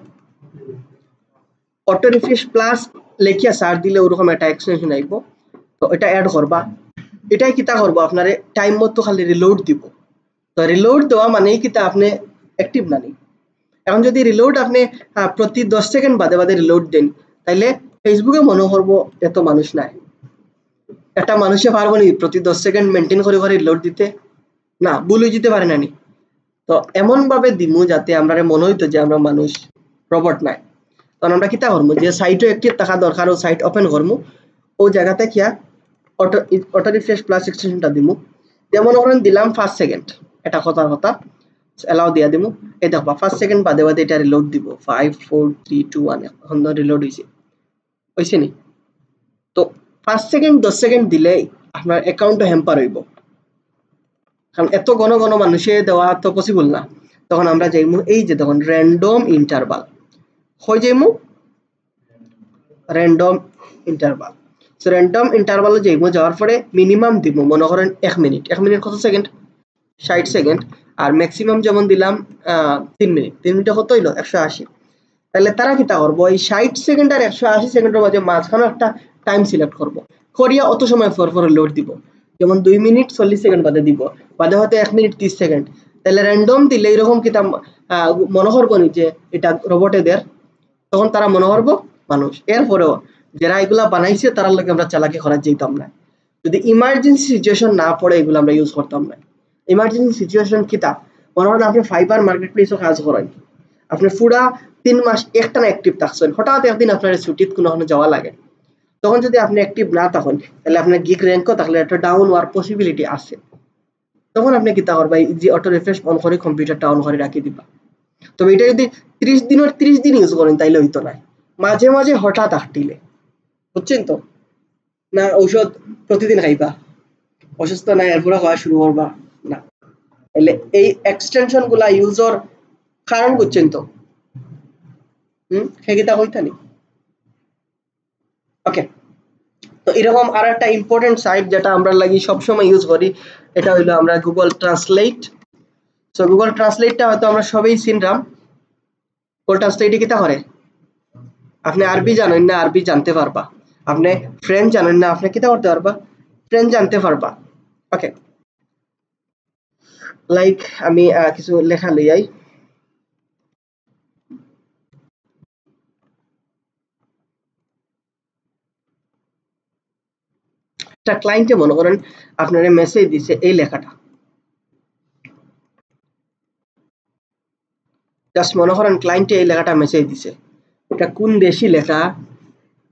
অটো রিফ্রেশ প্লাস লেখিয়া সার্চ দিলে ওরকম একটা এক্সটেনশন আইব। তো এটা অ্যাড করবা, এটাই কিতা করবো আপনারে টাইম মতো খালি রিলোড দিব। তো রিলোড দেওয়া মানেই কিতা আপনি অ্যাক্টিভ না নি। এখন যদি রিলোড আপনি প্রতি 10 সেকেন্ড বাদে বাদে রিলোড দেন, তাইলে ফেসবুকে মনে করবো এত মানুষ নাই। একটা মানুষে পারবো নি প্রতি 10 সেকেন্ড মেনটেন করে করে রিলোড দিতে? না, ভুল হয়ে যেতে পারে না নি। তো এমন ভাবে দিমু যাতে আমরা মনে হইতো যে আমরা মানুষ, রোবট নাই। তখন আমরা কিতা করবো, যে সাইটও একটি থাকা দরকার ও সাইট ওপেন করবো, ও জায়গাতে কিয়া অটো অটো রিফ্রেশ প্লাস এক্সটেনশনটা দিমু। যেমন ধরেন দিলাম 5 সেকেন্ড, এটা কথার কথা অ্যালাউ দিয়া দিমু। এই দেখো 5 সেকেন্ড বাদে বাদে এটা রিলোড দিব, 5 4 3 2 1 এখন রিলোড হইছে নি। তো 5 সেকেন্ড 10 সেকেন্ড দিলেই আপনার অ্যাকাউন্টে হ্যাম্পার হইব, কারণ এত ঘন ঘন মানুষে দেওয়া তো পসিবল না। তখন আমরা যাইমু এই যে তখন র্যান্ডম ইন্টারভাল হয়ে যাইমু, র্যান্ডম ইন্টারভাল। সো র্যান্ডম ইন্টারভালে যাইমু, যাওয়ার পরে মিনিমাম দিব মনে করেন 1 মিনিট। 1 মিনিট কত সেকেন্ড? 60 সেকেন্ড। আর ম্যাক্সিমাম যেমন দিলাম 3 মিনিট। 3 মিনিটে কত হইলো? 180। তাহলে তারা কিতা করবো, এই 60 সেকেন্ড আর 180 সেকেন্ডের মাঝে মাঝখানে একটা টাইম সিলেক্ট করবো, করিয়া অত সময় পর পর লোড দিব। যেমন 2 মিনিট 40 সেকেন্ড বাদে দিব, বাদে হয়তো 1 মিনিট 30 সেকেন্ড। তাহলে র্যান্ডম দিলে এরকম কিতা মনে করবো নি যে এটা রোবটেদের, তখন তারা মনে করবো মানুষ। এরপরেও যারা এগুলা বানাইছে তারা লাগে আমরা চালাকি করা যেতাম না। যদি ইমার্জেন্সি সিচুয়েশন না পড়ে এগুলো আমরা ইউজ করতাম না। ইমার্জেন্সি সিচুয়েশন কিতা, মনে করেন আপনি ফাইবার মার্কেট প্লেসও কাজ করেন, আপনি পুরা 3 মাস একটানা অ্যাক্টিভ থাকছেন, হঠাৎ একদিন আপনার ছুটিত কোনো যাওয়া লাগে, তখন যদি আপনি অ্যাক্টিভ না থাকেন তাহলে আপনার গিগ র্যাঙ্কও তাহলে একটা ডাউন হওয়ার পসিবিলিটি আছে। তখন আপনি কিতা করবা, যে অটো রিফ্রেশ অন করে কম্পিউটারটা অন করে রাখি দিবা। তবে এটা যদি 30 দিনের 30 দিন ইউজ করেন তাইলে হইতো না, মাঝে মাঝে হঠাৎ আটটিলে, বুঝছেন তো? না ঔষধ প্রতিদিন খাইবা, অসুস্থ নাই এরপরে খাওয়া শুরু করবা না। তাহলে এই এক্সটেনশন গুলা ইউজর কারণ বুঝছেন তো? সেটা হইতানি। ওকে, তো এরকম আর একটা ইম্পর্টেন্ট সাইট যেটা আমরা লাগি সবসময় ইউজ করি, এটা হইলো আমরা গুগল ট্রান্সলেট। সো গুগল ট্রান্সলেটটা হয়তো আমরা সবাই চিনলাম। গুগল ট্রান্সলেটে কিতা করে, আপনি আরবি জানেন না আরবি জানতে পারবা, আপনি ফ্রেঞ্চ জানেন না আপনি কিতা করতে পারবা, ফ্রেঞ্চ জানতে পারবা। ওকে, লাইক আমি কিছু লেখা লই আই। একটা ক্লায়েন্টে মনে করেন আপনারা মেসেজ দিছে এই লেখাটা, জাস্ট মনে করেন ক্লায়েন্টে এই লেখাটা মেসেজ দিছে, এটা কোন দেশি লেখা,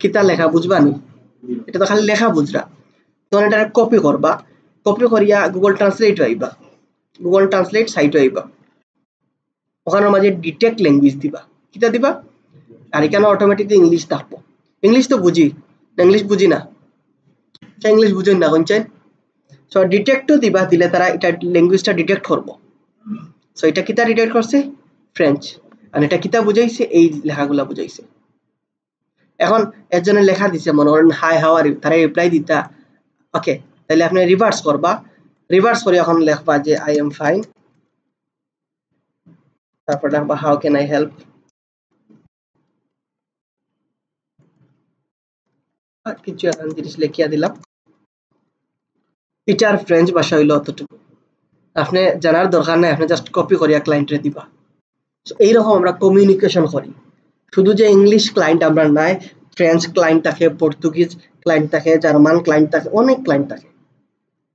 কিতা লেখা বুঝবানি, এটা তো খালি লেখা বুঝরা। তখন এটা কপি করবা, কপি করিয়া গুগল ট্রান্সলেট আইবা, গুগল ট্রান্সলেট সাইটে আইবা, ওখানের মাঝে ডিটেক্ট ল্যাঙ্গুয়েজ দিবা, কিতা দিবা, আর এখানে অটোমেটিকলি ইংলিশ থাকবো। ইংলিশ তো বুঝি, ইংলিশ বুঝি না, ইংলিশ বুঝেন না কোনছেন। সো ডিটেক্টও দিবা, দিলে তারা এটা ল্যাঙ্গুয়েজটা ডিটেক্ট করবো। সো এটা কিতা ডিটেক্ট করছে, ফ্রেঞ্চ, আর এটা কিতা বুঝাইছে, এই লেখাগুলা বুঝাইছে। এখন একজনের লেখা দিছে মনে করেন হাই হাউ আর ইউ, তারা রিপ্লাই দিতা ওকে, তাহলে আপনি রিভার্স করবা, রিভার্স করে এখন লেখবা যে আই এম ফাইন, তারপর লেখবা হাউ ক্যান আই হেল্প, আর কিছু এখন জিনিস লিখিয়া দিলাম। এটার ফ্রেঞ্চ ভাষা হইলো অতটুকু, আপনি জানার দরকার নাই, আপনি জাস্ট কপি করিয়া ক্লায়েন্টে দিবা। এইরকম আমরা কমিউনিকেশন করি। শুধু যে ইংলিশ ক্লায়েন্ট আমরা নাই, ফ্রেঞ্চ ক্লায়েন্ট থাকে, পর্তুগিজ ক্লায়েন্ট থাকে, জার্মান ক্লায়েন্ট থাকে, অনেক ক্লায়েন্ট থাকে।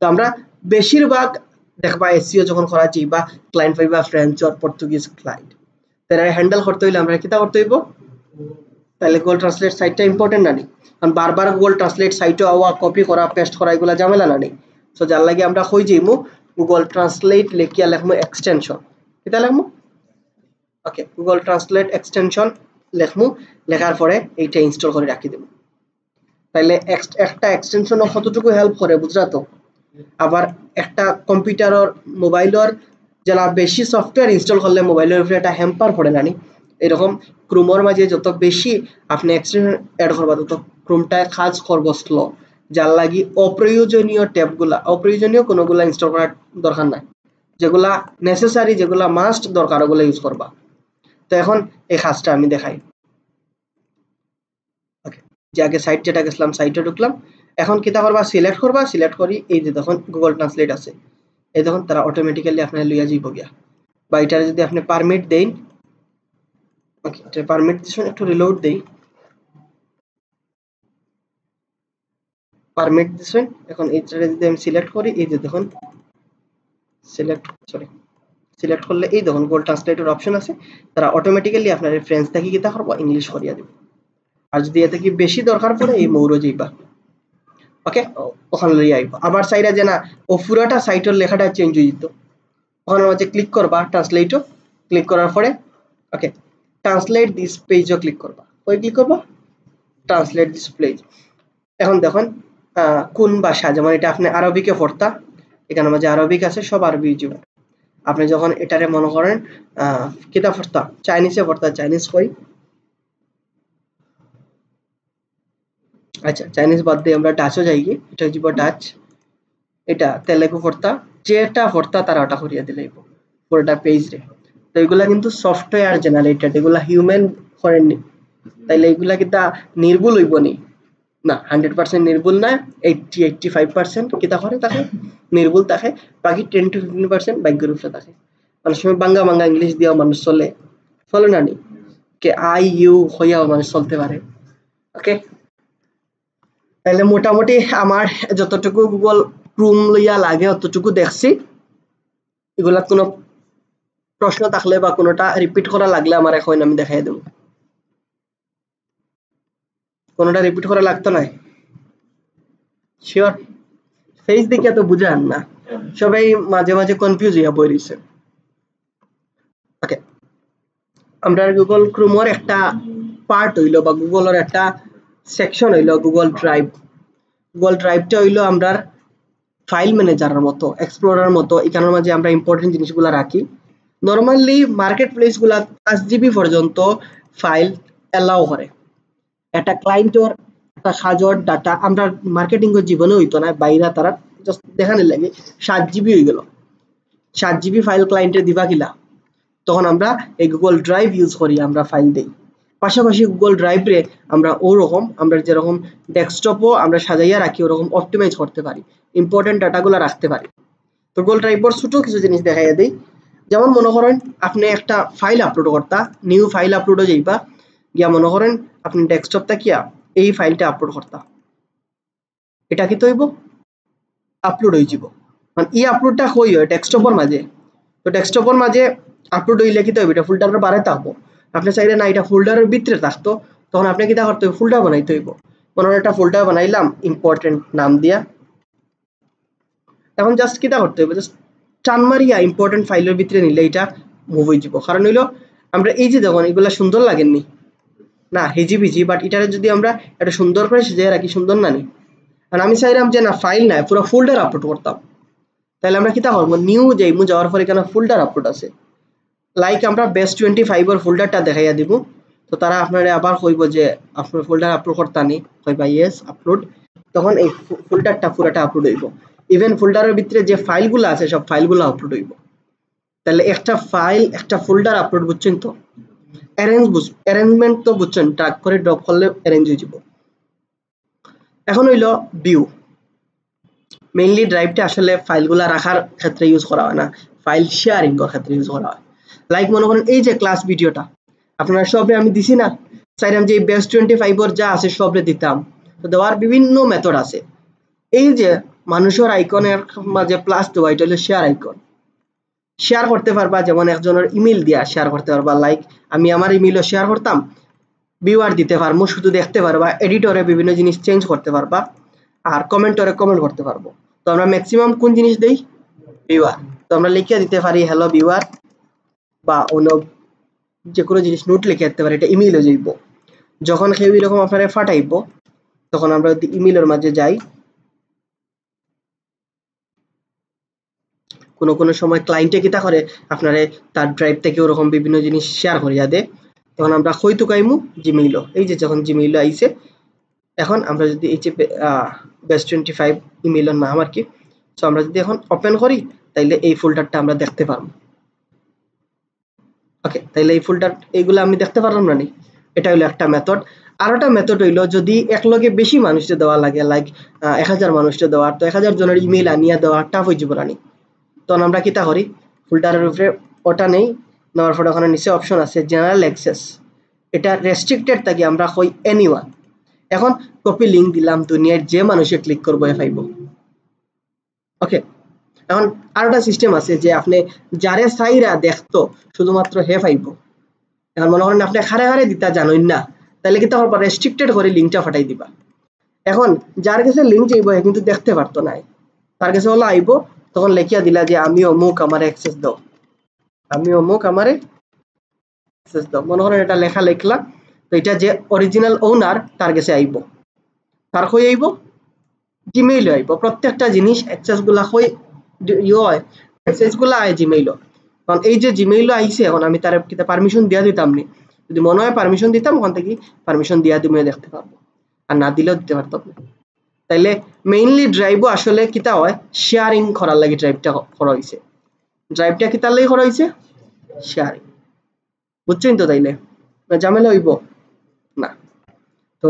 তো আমরা বেশিরভাগ দেখবা এসইও যখন করা যাইবা ক্লায়েন্ট পাইবা ফ্রেঞ্চ আর পর্তুগিজ ক্লায়েন্ট, তারা হ্যান্ডেল করতে হইলে আমরা কিতা করতে হইব, তাহলে গুগল ট্রান্সলেট সাইটটা ইম্পর্টেন্ট না নি, কারণ বারবার গুগল ট্রান্সলেট সাইটে আওয়া কপি করা পেস্ট করা এগুলা ঝামেলা না নেই। সো যার লাগে আমরা কই যাইমু, গুগল ট্রান্সলেট লিখিয়া লিখমু এক্সটেনশন, কিতা লিখমু, ওকে গুগল ট্রান্সলেট এক্সটেনশন লিখমু, লেখার পরে এইটা ইনস্টল করে রাখি দেব। তাইলে একটা এক্সটেনশন কতটুকু হেল্প করে বুঝরা তো। আবার একটা কম্পিউটারের মোবাইলের যারা বেশি সফটওয়্যার ইনস্টল করলে মোবাইলের উপরে একটা হ্যাম্পার পড়ে না নি, এরকম ক্রোমর মাঝে যত বেশি আপনি এক্সটেনশন অ্যাড করবা তত ক্রোমটা কাজ করব স্লো, যার লাগি অপ্রয়োজনীয় ট্যাবগুলা অপ্রয়োজনীয় কোনোগুলা ইনস্টল করার দরকার নাই, যেগুলা নেসেসারি যেগুলা মাস্ট দরকার ওগুলো ইউজ করবা। তো এখন এই কাজটা আমি দেখাই। ওকে, যে আগে সাইট যেটা গেছিলাম সাইটে ঢুকলাম, এখন কিতা করবা সিলেক্ট করবা, সিলেক্ট করি এই যে দেখুন গুগল ট্রান্সলেট আছে, এই দেখুন তারা অটোমেটিক্যালি আপনার লইয়া যাইব গিয়া, বা এটা যদি আপনি পারমিট দেন, ওকে এটা পারমিট দিছেন, একটু রিলোড দেই, পারমিট দিছেন। এখন এইটা যদি আমি সিলেক্ট করি এই যে দেখুন সিলেক্ট করলে এই দেখুন গুগল ট্রান্সলেটর অপশন আছে, তারা অটোমেটিক্যালি আপনার ফ্রেঞ্চ থেকে কিতা করবো ইংলিশ করিয়া দিব। আর যদি এতে কি বেশি দরকার পড়ে এই মৌর যাইবা, ওকে ওখানে লইয়া আইব। আবার চাইরা যে না ও পুরাটা সাইটের লেখাটা চেঞ্জ হয়ে যেত, ওখানে মাঝে ক্লিক করবা ট্রান্সলেটও, ক্লিক করার পরে ওকে ট্রান্সলেট দিস পেজও ক্লিক করবা, ওই ক্লিক করবা ট্রান্সলেট দিস পেজ। এখন দেখুন কোন ভাষা, যেমন এটা আপনি আরবিকে পড়তা, এখানে মাঝে আরবিক আছে, সব আরবি যাব। আপনি যখন এটারে মনে করেন কিতা পড়তা চাইনিজে পড়তা, চাইনিজ কই, আচ্ছা চাইনিজ বাদ দিয়ে আমরা ডাচও যাই গিয়ে, এটা যাব ডাচ, এটা তেলেগু পড়তা, যেটা পড়তা তারা ওটা করিয়া দিলেইব পুরোটা পেজ রে। তো এগুলা কিন্তু সফটওয়্যার জেনারেটেড, এগুলা হিউম্যান করেননি, তাইলে এগুলা কিতা নির্ভুল হইব নি? না, 100% নির্ভুল না, 80-85% কিতা করে থাকে নির্ভুল থাকে, বাকি 10-15% ভাগ্যের উপরে থাকে। অনেক সময় বাঙ্গা বাঙ্গা ইংলিশ দিয়েও মানুষ চলে, চলে না নি, কে আই ইউ হইয়াও মানুষ চলতে পারে। ওকে, তাহলে মোটামুটি আমার যতটুকু গুগল ক্রোম লইয়া লাগে অতটুকু দেখছি। এগুলা কোনো প্রশ্ন থাকলে বা কোনোটা রিপিট করা লাগলে আমার এখন আমি দেখাই দেব। কোনোটা রিপিট করা লাগতো না? শিওর? ফেস দেখে তো বুঝান না, সবাই মাঝে মাঝে কনফিউজ হইয়া বই রইছে। ওকে, আমরা গুগল ক্রোমের একটা পার্ট হইল বা গুগলের একটা সেকশন হইল গুগল ড্রাইভ। গুগল ড্রাইভটা হইল আমরা ফাইল ম্যানেজারের মতো, এক্সপ্লোরার মতো, এখানের মাঝে আমরা ইম্পর্টেন্ট জিনিসগুলো রাখি। নর্মালি মার্কেট প্লেস গুলা 5 জিবি পর্যন্ত ফাইল এলাও করে। একটা ক্লায়েন্টর একটা সাজর ডাটা আমরা মার্কেটিং এর জীবনে হইতো না, বাইরা তারা জাস্ট দেখানোর লাগে 7 জিবি হয়ে গেল, 7 জিবি ফাইল ক্লায়েন্টে দিবা কিলা, তখন আমরা এই গুগল ড্রাইভ ইউজ করি, আমরা ফাইল দেই। পাশাপাশি গুগল ড্রাইভ রে আমরা ওরকম আমরা যেরকম ডেস্কটপও আমরা সাজাইয়া রাখি ওরকম অপটিমাইজ করতে পারি, ইম্পর্টেন্ট ডাটাগুলো রাখতে পারি। তো গুগল ড্রাইভের ছোট কিছু জিনিস দেখাইয়া দেই। যেমন মনে করেন আপনি একটা ফাইল আপলোড করতা, নিউ ফাইল আপলোডও যাইবা গিয়া, মনে করেন আপনি ডেস্কটপ থাকিয়া এই ফাইলটা আপলোড করতা, এটা কি তৈব আপলোড হয়ে যাব, মানে এই আপলোডটা হই হয় ডেস্কটপের মাঝে। তো ডেস্কটপের মাঝে আপলোড হইলে কি তৈব এটা ফোল্ডারের বাইরে থাকবো, আপনি চাইলে না এটা ফোল্ডারের ভিতরে থাকতো, তখন আপনি কি করতে হবে ফোল্ডার বানাইতে হইব। মনে হয় একটা ফোল্ডার বানাইলাম ইম্পর্টেন্ট নাম দিয়া, এখন জাস্ট কিটা করতে হবে জাস্ট টান মারিয়া ইম্পর্টেন্ট ফাইলের ভিতরে নিলে এটা মুভ হয়ে যাব। কারণ হইলো আমরা এই যে দেখুন এগুলা সুন্দর লাগেননি না, হিজিবিজি, বাট এটারে যদি আমরা একটা সুন্দর করে সাজিয়ে রাখি সুন্দর না নি। আর আমি চাইলাম যে না ফাইল নাই পুরো ফোল্ডার আপলোড করতাম, তাহলে আমরা কিতা করবো নিউ যাইমু, যাওয়ার পরে এখানে ফোল্ডার আপলোড আছে, লাইক আমরা বেস্ট 25 এর ফোল্ডারটা দেখাইয়া দিব। তো তারা আপনারা আবার কইব যে আপনার ফোল্ডার আপলোড করতানি, কইবা ইয়েস আপলোড, তখন এই ফোল্ডারটা পুরোটা আপলোড হইব। ইভেন ফোল্ডারের ভিতরে যে ফাইলগুলো আছে সব ফাইলগুলো আপলোড হইব। তাহলে একটা ফাইল একটা ফোল্ডার আপলোড বুঝছেন তো, অ্যারেঞ্জমেন্ট তো বুঝছেন, ট্র্যাক করে ড্রপ করলে অ্যারেঞ্জ হয়ে যাব। এখন হইল ভিউ, মেইনলি ড্রাইভটা আসলে ফাইলগুলো রাখার ক্ষেত্রে ইউজ করা হয় না, ফাইল শেয়ারিং এর ক্ষেত্রে ইউজ করা হয়। লাইক মনে করেন এই যে ক্লাস ভিডিওটা আপনারা সবরে আমি দিছি না, চাইলাম যে বেস্ট 25 এর যা আছে সবরে দিতাম, তো দেওয়ার বিভিন্ন মেথড আছে। এই যে মানুষের আইকনের মাঝে প্লাস দেওয়া এটা হলো শেয়ার আইকন, শেয়ার করতে পারবা, যেমন একজনের ইমেল দিয়া শেয়ার করতে পারবা, লাইক আমি আমার ইমেলও শেয়ার করতাম, ভিউয়ার দিতে পারবো, শুধু দেখতে পারবা, এডিটরে বিভিন্ন জিনিস চেঞ্জ করতে পারবা, আর কমেন্টরে কমেন্ট করতে পারবো। তো আমরা ম্যাক্সিমাম কোন জিনিস দেই ভিউয়ার, তো আমরা লিখে দিতে পারি হ্যালো ভিউয়ার, বা অন্য যে কোনো জিনিস নোট লিখে দিতে পারি, এটা ইমেইলে যাইব। যখন কেউ এরকম আপনারা ফাটাইব তখন আমরা যদি ইমেইলের মাঝে যাই, কোনো কোনো সময় ক্লায়েন্টে কিতা করে আপনারে তার ড্রাইভ থেকে ওরকম বিভিন্ন জিনিস শেয়ার করিয়া দেয়, তখন আমরা কই তুকাইমু জিমেইল, এই যে যখন জিমেইল আইছে এখন আমরা যদি এই যে বেস্ট 25 ইমেইলের নাম আর কি, সো আমরা যদি এখন ওপেন করি তাইলে এই ফোল্ডারটা আমরা দেখতে পারবো। ওকে, তাইলে এই ফোল্ডার এইগুলো আমি দেখতে পারলাম না নি, এটা হলো একটা মেথড। আর একটা মেথড হইলো যদি একলগে বেশি মানুষকে দেওয়া লাগে, লাইক 1000 মানুষকে দেওয়ার, তো 1000 জনের ইমেইল আনিয়া দেওয়া টাফ হয়ে যাবে রানি, তখন আমরা কিতা করি ফোল্ডারের উপরে ওটা নেই, নেওয়ার পর ওখানে নিচে অপশন আছে জেনারেল অ্যাক্সেস, এটা রেস্ট্রিক্টেড থাকি আমরা কই এনিওয়ান। এখন কপি লিঙ্ক দিলাম, দুনিয়ার যে মানুষে ক্লিক করবো এ পাইব। ওকে, এখন আরেকটা সিস্টেম আছে যে আপনি যারে চাইরা দেখতো শুধুমাত্র হে পাইব। এখন মনে করেন আপনি হারে হারে দিতা জানেন না, তাহলে কিন্তু আমার রেস্ট্রিক্টেড করে লিঙ্কটা ফাটাই দিবা। এখন যার কাছে লিঙ্ক চাইব কিন্তু দেখতে পারতো না, তার কাছে হলো আইব, তখন লেখিয়া দিলা যে আমি অমুক আমার অ্যাক্সেস দাও, আমি অমুক আমারে অ্যাক্সেস দাও, মনে করেন এটা লেখা লিখলা, তো এটা যে অরিজিনাল ওনার তার কাছে আইব, তার কই আইব জিমেইল আইব, প্রত্যেকটা জিনিস অ্যাক্সেস গুলা কই হয় অ্যাক্সেস গুলা আয় জিমেইল। কারণ এই যে জিমেইল আইছে এখন আমি তার কিতা পারমিশন দিয়া দিতাম নি, যদি মনে হয় পারমিশন দিতাম ওখান থেকে পারমিশন দিয়া তুমি দেখতে পারবো, আর না দিলেও দিতে পারতাম না। তাইলে মেইনলি ড্রাইভও আসলে কিতা হয় শেয়ারিং করার লাগে, ড্রাইভটা করা হইছে, ড্রাইভটা কিতার লাগি করা হইছে শেয়ারিং, বুঝছেন তো? তাইলে ঝামেলা হইব না। তো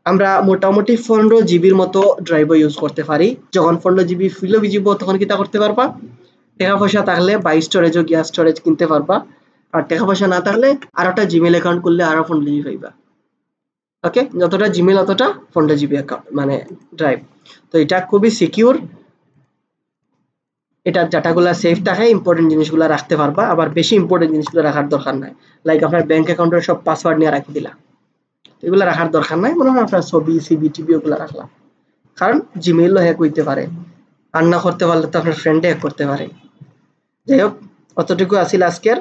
আমরা মোটামুটি 15 জিবির মতো ড্রাইভ ইউজ করতে পারি, যখন 15 জিবি ফুল যাব তখন কিতা করতে পারবা, টাকা পয়সা থাকলে 22 স্টোরেজ ও গ্যাস স্টোরেজ কিনতে পারবা, আর টাকা পয়সা না থাকলে আর একটা জিমেইল অ্যাকাউন্ট করলে আরো 15 জিবি পাইবা। ওকে, যতটা জিমেইল অতটা 15 জিবি অ্যাকাউন্ট মানে ড্রাইভ। তো এটা খুবই সিকিউর, এটা ডাটাগুলো সেফ থাকে, ইম্পর্টেন্ট জিনিসগুলো রাখতে পারবা, আবার বেশি ইম্পর্টেন্ট জিনিসগুলো রাখার দরকার নাই, লাইক আপনার ব্যাংক অ্যাকাউন্টের সব পাসওয়ার্ড নিয়ে রাখি দিলা, এগুলো রাখার দরকার নাই, মনে হয় আপনার ছবি সিবি টিবি ওগুলো রাখলাম, কারণ জিমেইলও হ্যাক হইতে পারে, আর না করতে পারলে তো আপনার ফ্রেন্ডে হ্যাক করতে পারে। যাই হোক, অতটুকু আছিল আজকের।